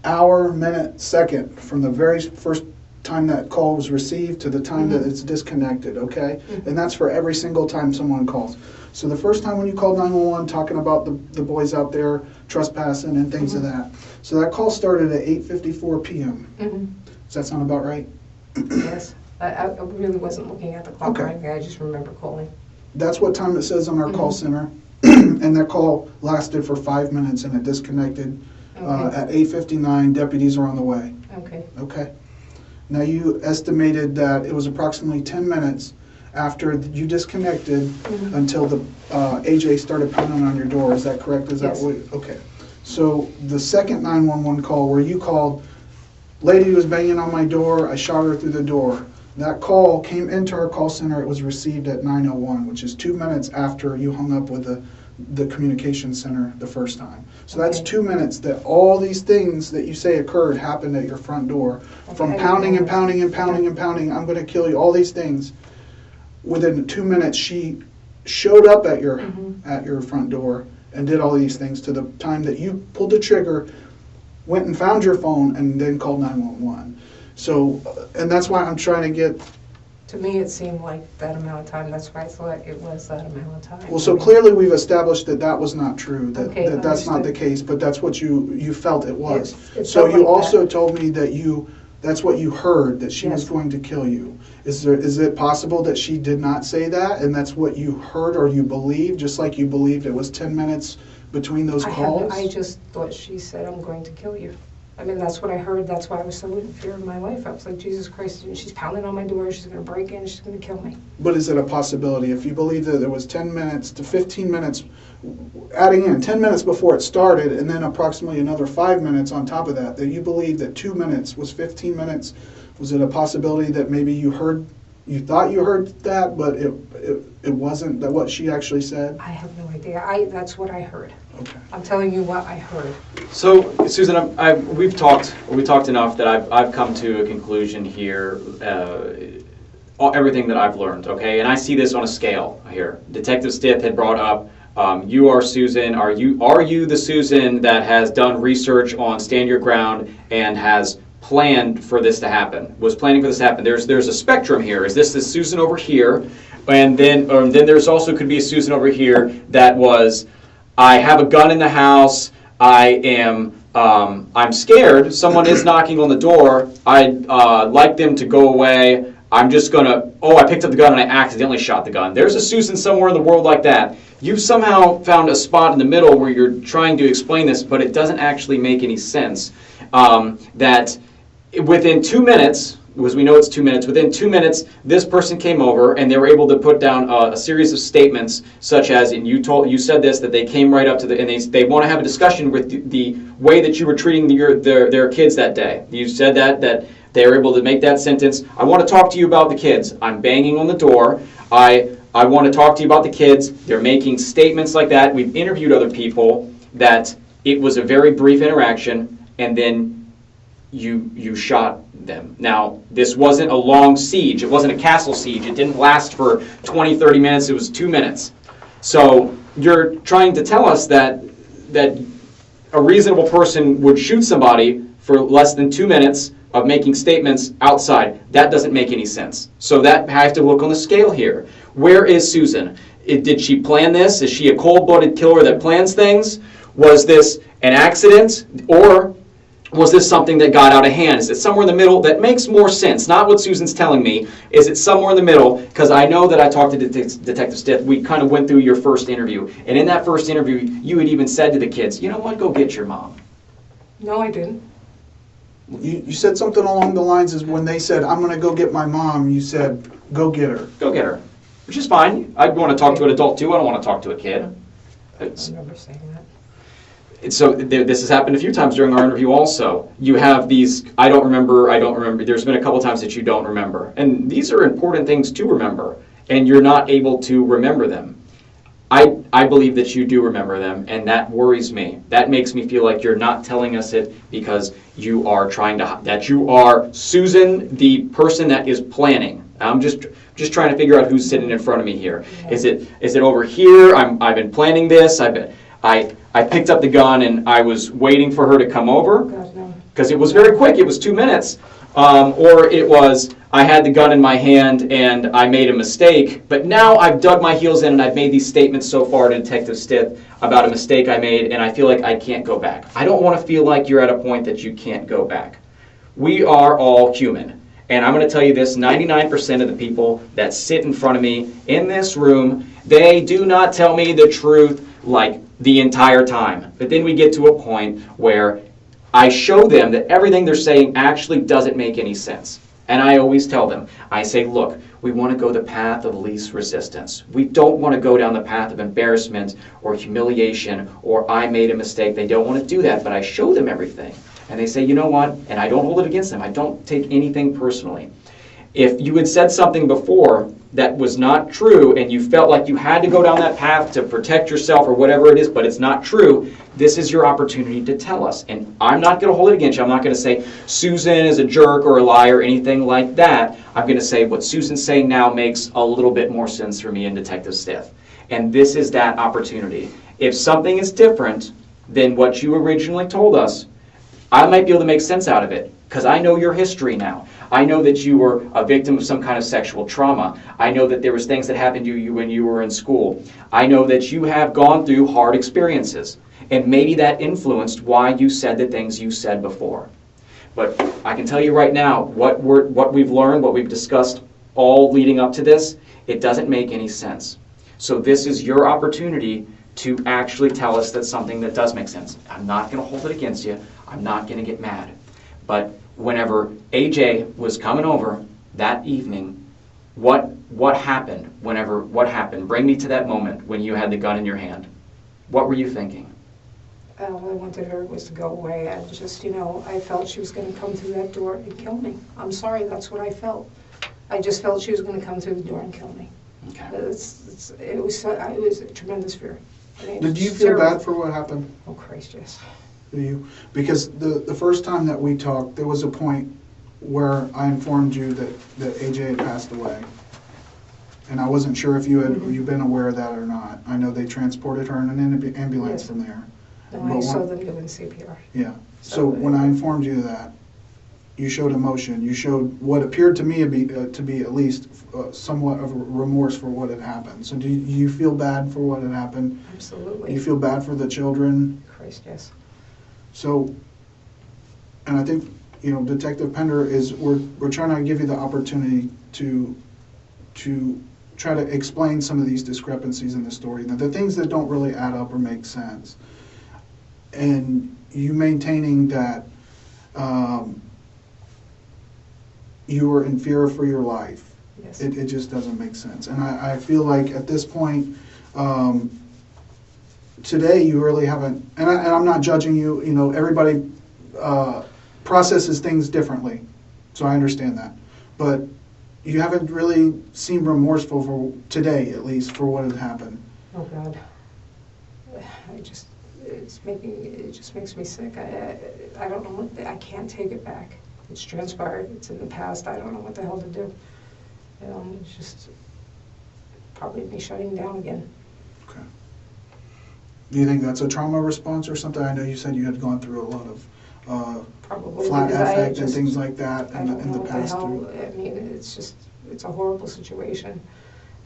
Hour, minute, second, from the very first time that call was received to the time that it's disconnected, okay? And that's for every single time someone calls. So the first time when you called 911, talking about the boys out there trespassing and things of that. So that call started at 8:54 p.m. Does that sound about right? Yes, I really wasn't looking at the clock Okay. or anything. I just remember calling. That's what time it says on our call center. And that call lasted for 5 minutes and it disconnected. Okay. At 8:59, deputies are on the way. Okay, Okay. Now you estimated that it was approximately 10 minutes after you disconnected until the AJ started pounding on your door. Is that correct? Is that Yes. what? Okay. So the second 911 call where you called, lady was banging on my door, I shot her through the door. That call came into our call center. It was received at 9:01, which is 2 minutes after you hung up with the communication center the first time. So that's Okay. 2 minutes that all these things that you say occurred happened at your front door. From Okay. pounding and pounding and pounding and pounding, I'm gonna kill you, all these things. Within 2 minutes, she showed up at your front door and did all these things to the time that you pulled the trigger, went and found your phone, and then called 911. So, and that's why I'm trying to get, to me, it seemed like that amount of time. That's why I thought it was that amount of time. well, so clearly we've established that that was not true, Okay, that that's not the understood. case, but that's what you felt it was. It So felt you like also that. told me that that's what you heard, that she was Yes. going to kill you. Is it possible that she did not say that, and that's what you heard or you believed, just like you believed it was 10 minutes between those calls? I just thought she said, I'm going to kill you. I mean, that's what I heard. That's why I was so in fear of my life. I was like, Jesus Christ, she's pounding on my door. She's going to break in. She's going to kill me. But is it a possibility, if you believe that there was 10 minutes to 15 minutes, adding in 10 minutes before it started, and then approximately another 5 minutes on top of that, that you believe that 2 minutes was 15 minutes, was it a possibility that maybe you thought you heard that, but it wasn't that what she actually said? I have no idea. That's what I heard. Okay. I'm telling you what I heard. So, Susan, we've talked enough that I've come to a conclusion here, everything that I've learned, okay? And I see this on a scale here. Detective Stiff had brought up, you are Susan, are you the Susan that has done research on Stand Your Ground and has planned for this to happen, was planning for this to happen? There's a spectrum here. Is this the Susan over here? And then there's also could be a Susan over here that was, I have a gun in the house, I'm scared, someone is knocking on the door, I'd like them to go away, I'm just gonna, I picked up the gun and I accidentally shot the gun. There's a Susan somewhere in the world like that. You've somehow found a spot in the middle where you're trying to explain this, but it doesn't actually make any sense. That within 2 minutes, because we know it's 2 minutes, within 2 minutes, this person came over and they were able to put down a series of statements, such as, and you said this, that they came right up to and they want to have a discussion with the way that you were treating their kids that day. You said that they were able to make that sentence. I want to talk to you about the kids. I'm banging on the door. I want to talk to you about the kids. They're making statements like that. We've interviewed other people that it was a very brief interaction, and then you shot them. Now, this wasn't a long siege. It wasn't a castle siege. It didn't last for 20, 30 minutes. It was 2 minutes. So you're trying to tell us that a reasonable person would shoot somebody for less than 2 minutes of making statements outside. That doesn't make any sense. So that I have to look on the scale here. Where is Susan? Did she plan this? Is she a cold-blooded killer that plans things? Was this an accident? Or Was this something that got out of hand? Is it somewhere in the middle? That makes more sense. Not what Susan's telling me. Is it somewhere in the middle? Because I know that I talked to Detective Stiff. We kind of went through your first interview. And in that first interview, you had even said to the kids, you know what, go get your mom. No, I didn't. You said something along the lines as when they said, I'm going to go get my mom, you said, go get her. Go get her. Which is fine. I want to talk to an adult too. I don't want to talk to a kid. I remember saying that. So this has happened a few times during our interview also. You have these, I don't remember. There's been a couple times that you don't remember. And these are important things to remember, and you're not able to remember them. I believe that you do remember them, and that worries me. That makes me feel like you're not telling us it because you are that you are Susan, the person that is planning. I'm just trying to figure out who's sitting in front of me here. Yeah. Is it over here? I've been planning this. I picked up the gun and I was waiting for her to come over God, no. because it was very quick. It was 2 minutes. Or it was I had the gun in my hand and I made a mistake. But now I've dug my heels in and I've made these statements so far to Detective Stiff about a mistake I made, and I feel like I can't go back. I don't want to feel like you're at a point that you can't go back. We are all human. And I'm going to tell you this, 99% of the people that sit in front of me in this room, they do not tell me the truth like the entire time. But then we get to a point where I show them that everything they're saying actually doesn't make any sense. And I always tell them, I say, look, we want to go the path of least resistance. We don't want to go down the path of embarrassment or humiliation or I made a mistake. They don't want to do that, but I show them everything. And they say, you know what? And I don't hold it against them. I don't take anything personally. If you had said something before that was not true and you felt like you had to go down that path to protect yourself or whatever it is, but it's not true, this is your opportunity to tell us. And I'm not going to hold it against you. I'm not going to say Susan is a jerk or a liar or anything like that. I'm going to say what Susan's saying now makes a little bit more sense for me and Detective Stiff. And this is that opportunity. If something is different than what you originally told us, I might be able to make sense out of it because I know your history now. I know that you were a victim of some kind of sexual trauma. I know that there was things that happened to you when you were in school. I know that you have gone through hard experiences, and maybe that influenced why you said the things you said before. But I can tell you right now, what we've learned, what we've discussed all leading up to this, it doesn't make any sense. So this is your opportunity to actually tell us that something that does make sense. I'm not going to hold it against you. I'm not going to get mad. But whenever AJ was coming over that evening, what happened? What happened? Bring me to that moment when you had the gun in your hand. What were you thinking? All I wanted her was to go away. I just, I felt she was going to come through that door and kill me. I'm sorry, that's what I felt. I just felt she was going to come through the door and kill me. Okay. It was a tremendous fear. I mean, Did you it's feel terrible. bad for what happened? Oh, Christ, yes. Do you? Because the first time that we talked, there was a point where I informed you that AJ had passed away. And I wasn't sure if you'd been aware of that or not. I know they transported her in an ambulance Yes. from there. No, But I saw one- them doing CPR. Yeah. So when I informed you of that, you showed emotion. You showed what appeared to me to be at least somewhat of a remorse for what had happened. So do you feel bad for what had happened? Absolutely. Do you feel bad for the children? Christ, yes. So, and I think, Detective Pender we're trying to give you the opportunity to try to explain some of these discrepancies in the story, the things that don't really add up or make sense. And you maintaining that you were in fear for your life. Yes. It just doesn't make sense. And I feel like at this point, today you really haven't, and I'm not judging you, everybody processes things differently, so I understand that. But you haven't really seemed remorseful for today, at least, for what had happened. Oh, God. It just makes me sick. I don't know I can't take it back. It's transpired. It's in the past. I don't know what the hell to do. It's just probably me shutting down again. Okay. Do you think that's a trauma response or something? I know you said you had gone through a lot of Probably flat because affect and things like that I in don't know the what the past. hell. I mean, it's a horrible situation.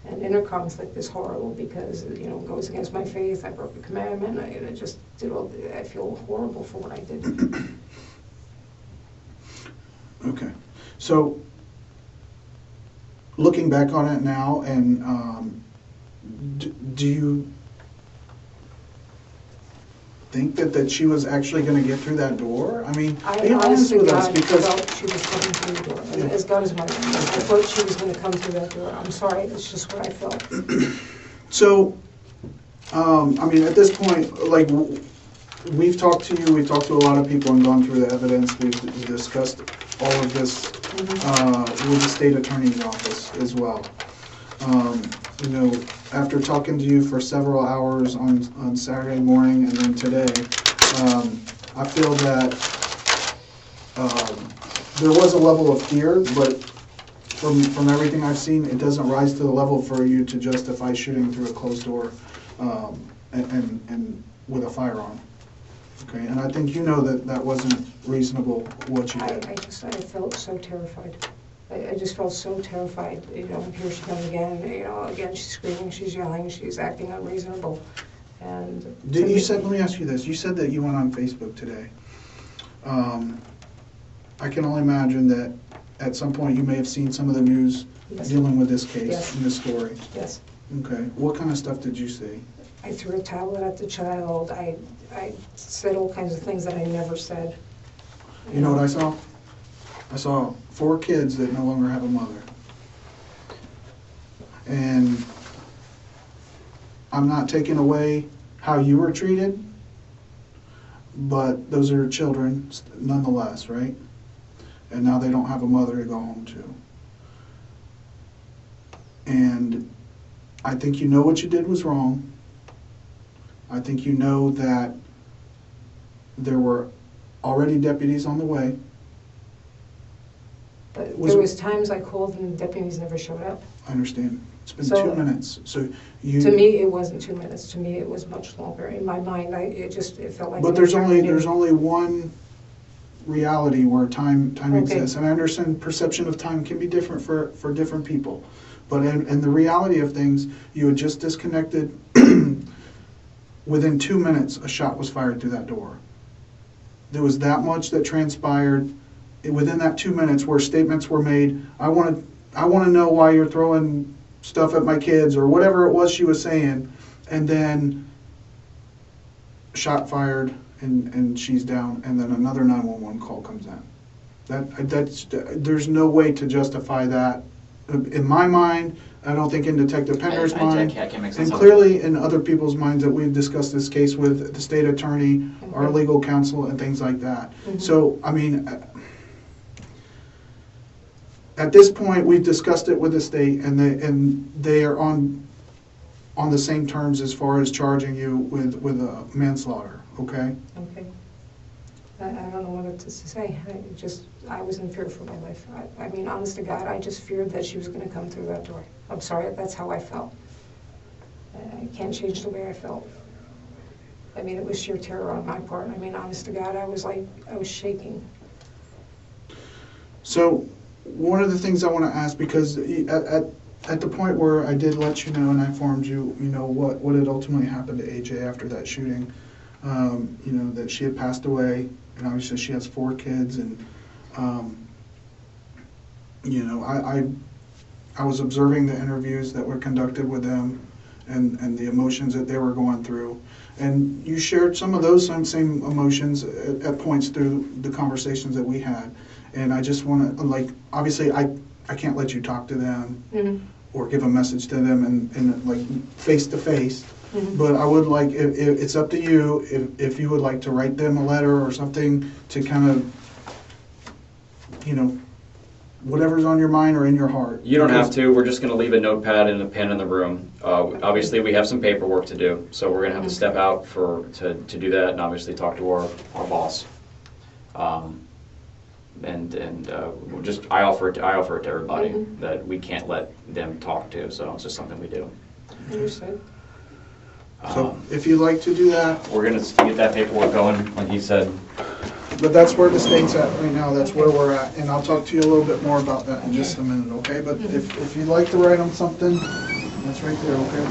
And inner conflict is horrible because, it goes against my faith. I broke a commandment. I just did I feel horrible for what I did. Okay, so looking back on it now, and do you think that she was actually going to get through that door? I mean, I be honest honestly with us, God because felt she was coming through the door, and Yeah. as God is my witness, I thought she was gonna come through that door. I'm sorry, it's just what I felt. so, I mean, at this point, like, we've talked to you, we've talked to a lot of people and gone through the evidence, we've discussed all of this with the state attorney's office as well. You know, after talking to you for several hours on Saturday morning and then today, I feel that there was a level of fear, but from everything I've seen, it doesn't rise to the level for you to justify shooting through a closed door and with a firearm. Okay, and I think you know that that wasn't reasonable what you did. I felt so terrified. I just felt so terrified, you know, here she comes again, you know, again, she's screaming, she's yelling, she's acting unreasonable, and... Did you said, let me ask you this, you said that you went on Facebook today. I can only imagine that at some point you may have seen some of the news Yes. dealing with this case Yes. and this story. Yes. Okay, what kind of stuff did you see? I threw a tablet at the child, I said all kinds of things that I never said. You know what I saw? I saw 4 kids that no longer have a mother. And I'm not taking away how you were treated, but those are children nonetheless, right? And now they don't have a mother to go home to. And I think you know what you did was wrong. I think you know that there were already deputies on the way. But Was- there was times I called and the deputies never showed up. I understand. It's been So- 2 minutes, so you... To me, it wasn't 2 minutes, to me, it was much longer. In my mind, it felt like... But an there's eternity. only one reality where time Okay. exists. And I understand perception of time can be different for different people. But in the reality of things, you had just disconnected. Within 2 minutes, a shot was fired through that door. There was that much that transpired within that 2 minutes where statements were made. I want to know why you're throwing stuff at my kids, or whatever it was she was saying, and then shot fired, and she's down, and then another 911 call comes in. There's no way to justify that. In my mind, I don't think in Detective Pender's mind, I can't make sense and of it. clearly in other people's minds that we've discussed this case with the state attorney, our Okay. legal counsel, and things like that. Mhm. So, I mean, at this point, we've discussed it with the state, and they are on the same terms as far as charging you with a manslaughter, okay? Okay. I don't know what to say. I was in fear for my life. I mean, honest to God, I just feared that she was going to come through that door. I'm sorry, that's how I felt. I can't change the way I felt. I mean, it was sheer terror on my part. I mean, honest to God, I was shaking. So, one of the things I want to ask, because at the point where I did let you know and I informed you, you know, what had ultimately happened to AJ after that shooting, you know, that she had passed away, and obviously she has 4 kids, and, you know, I was observing the interviews that were conducted with them and the emotions that they were going through. And you shared some of those same emotions at points through the conversations that we had. And I just want to, like, obviously I can't let you talk to them Mm-hmm. or give a message to them and like face to face. Mhm. But I would like, if it's up to you, if you would like to write them a letter or something to kind of, you know, whatever's on your mind or in your heart. You don't have to, we're just gonna leave a notepad and a pen in the room. Obviously, we have some paperwork to do, so we're gonna have to step out to do that, and obviously talk to our boss. We'll just, I offer it to everybody, Mhm. that we can't let them talk to, so it's just something we do. Understood. So if you'd like to do that, We're gonna get that paperwork going, like he said. but that's where the state's at right now, that's where we're at, and I'll talk to you a little bit more about that in just a minute, okay? But if you'd like to write them something, that's right there, okay?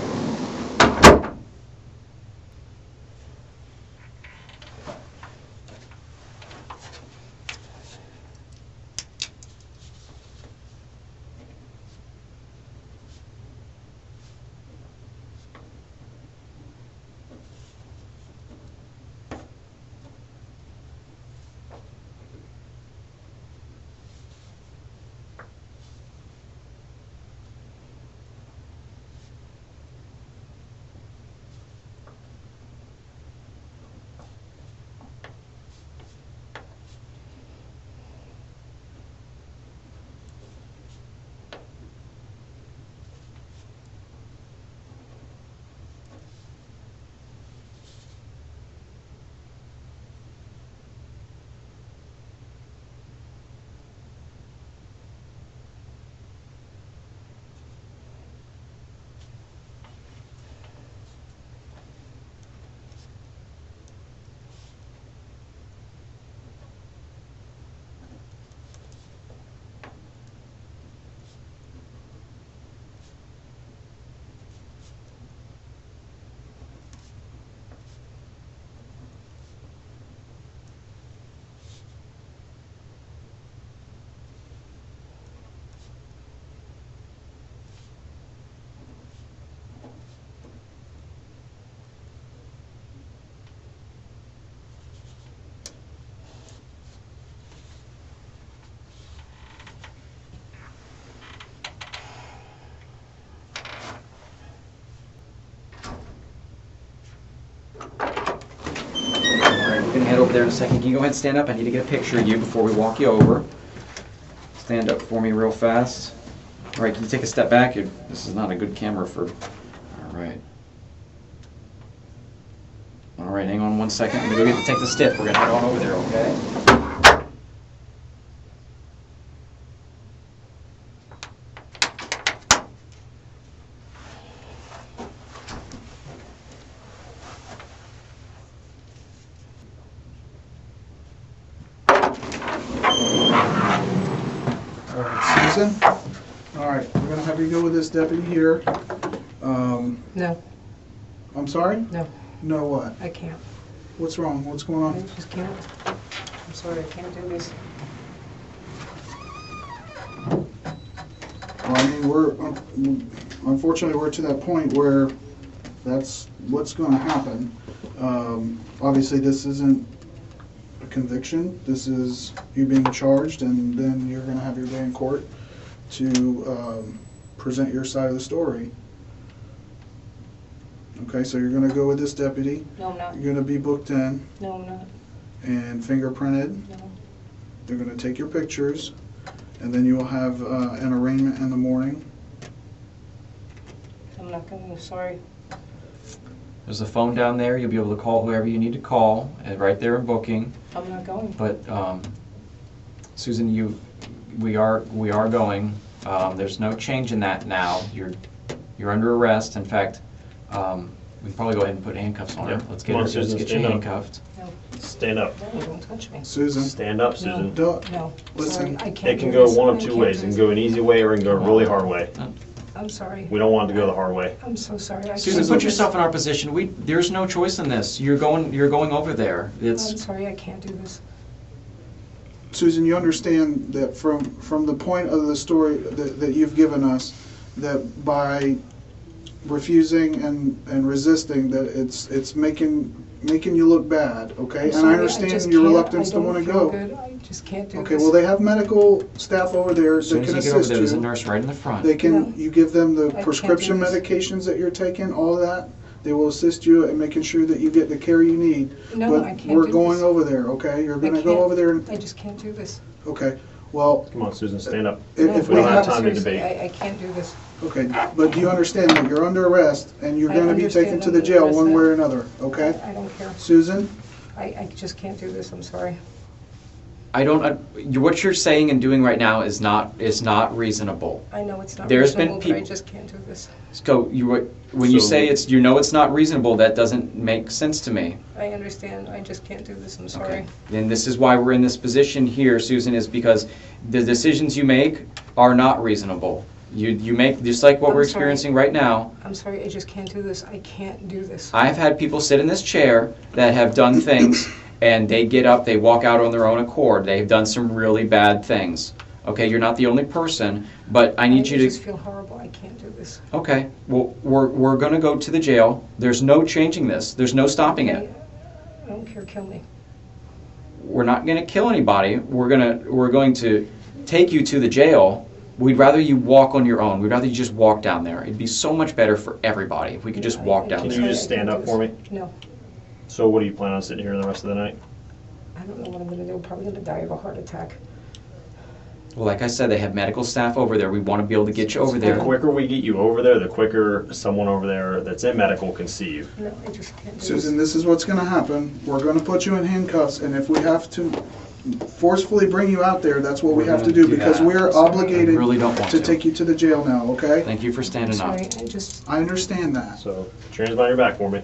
over there in a second. Can you go ahead and stand up? I need to get a picture of you before we walk you over. Stand up for me real fast. All right, can you take a step back? This is not a good camera for... All right. All right, hang on one second. Let me go take the stick. We're going to head on over there, okay? All right, Susan? All right, we're gonna have you go with this deputy here. No, I'm sorry? no, No what? I can't. What's wrong? What's going I on? just can't. I'm sorry, I can't do this. Well, I mean, unfortunately, we're to that point where that's what's gonna happen. Obviously, this isn't a conviction. This is you being charged, and then you're gonna have your day in court to present your side of the story. Okay, so you're gonna go with this deputy. No, I'm not. You're gonna be booked in No, I'm not. and fingerprinted. No. They're gonna take your pictures, and then you will have an arraignment in the morning. I'm not going, sorry. There's a phone down there. You'll be able to call whoever you need to call, and right there in booking. I'm not going. But Susan, we are going. There's no change in that now. You're under arrest. In fact, we can probably go ahead and put handcuffs on her. Yeah. Let's Come on, let's Susan, get you stand up. handcuffed. No, Stand up. no, don't touch me. Susan, Stand up, Susan. don't, No, Listen, sorry, I can't It can do go this. one I of two can't ways. do It can this. go an easy way or it can go a really hard way. I'm sorry. We don't want it to go the hard way. I'm so sorry. I Susan, can't put do yourself this. in our position. There's no choice in this. You're going over there. I'm It's sorry, I can't do this. Susan, you understand that from the point of the story that you've given us, that by refusing and resisting, that it's making you look bad, okay? I'm And sorry, I understand just your can't. reluctance to I don't want to feel go. good. I just can't do Okay, this. well, they have medical staff over there as soon that as can you get over assist there, there's a you. nurse right in the front. They can, No. you give them the can't prescription do this. medications that you're taking, all of that. They will assist you in making sure that you get the care you need. No, I can't But we're do going this. over there, okay? You're I gonna go can't. over there and, I just can't do this. okay, well, Come on, Susan, stand up. if we we don't have have, time to Seriously, debate. I can't do this. okay, but do you understand that you're under arrest and you're I gonna be understand taken to I'm the under jail arrest one now. way or another, okay? I don't care. Susan, I just can't do this. I'm sorry. I don't. What you're saying and doing right now is not reasonable. I know it's not There's been reasonable, but I peop- just can't do this. So when you So- say it's not reasonable, that doesn't make sense to me. I understand. I just can't do this. I'm sorry. Okay. And this is why we're in this position here, Susan, is because the decisions you make are not reasonable. You make, just like what I'm we're sorry. experiencing right now. I'm sorry. I just can't do this. I can't do this. I've had people sit in this chair that have done things, and they get up, they walk out on their own accord. They've done some really bad things. Okay, you're not the only person, but I need you I just to. feel horrible. I can't do this. Okay, well, we're going to go to the jail. There's no changing this. There's no stopping it. I don't care. Kill me. We're not going to kill anybody. We're going to take you to the jail. We'd rather you walk on your own. We'd rather you just walk down there. It'd be so much better for everybody if we could just walk down Can there. you just stand up for me? No. So what do you plan on sitting here the rest of the night? I don't know what I'm going to do. I'm probably going to die of a heart attack. Well, like I said, they have medical staff over there. We want to be able to get you over The there. quicker we get you over there, the quicker someone over there that's in medical can see you. No, I just can't do Susan, this. this is what's gonna happen. We're gonna put you in handcuffs, and if we have to forcefully bring you out there, that's what we We're have to gonna do, do because that. we're Sorry. obligated I really don't want to to. take you to the jail now, okay? Thank you for I'm standing up. sorry. I just. I understand that. So put your hands behind your back for me.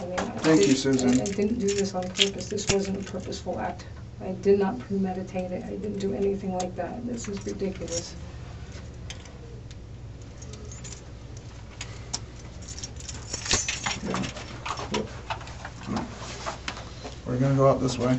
I mean, I Thank you, did- Susan. I didn't do this on purpose. This wasn't a purposeful act. I did not premeditate it. I didn't do anything like that. This is ridiculous. We're gonna go out this way.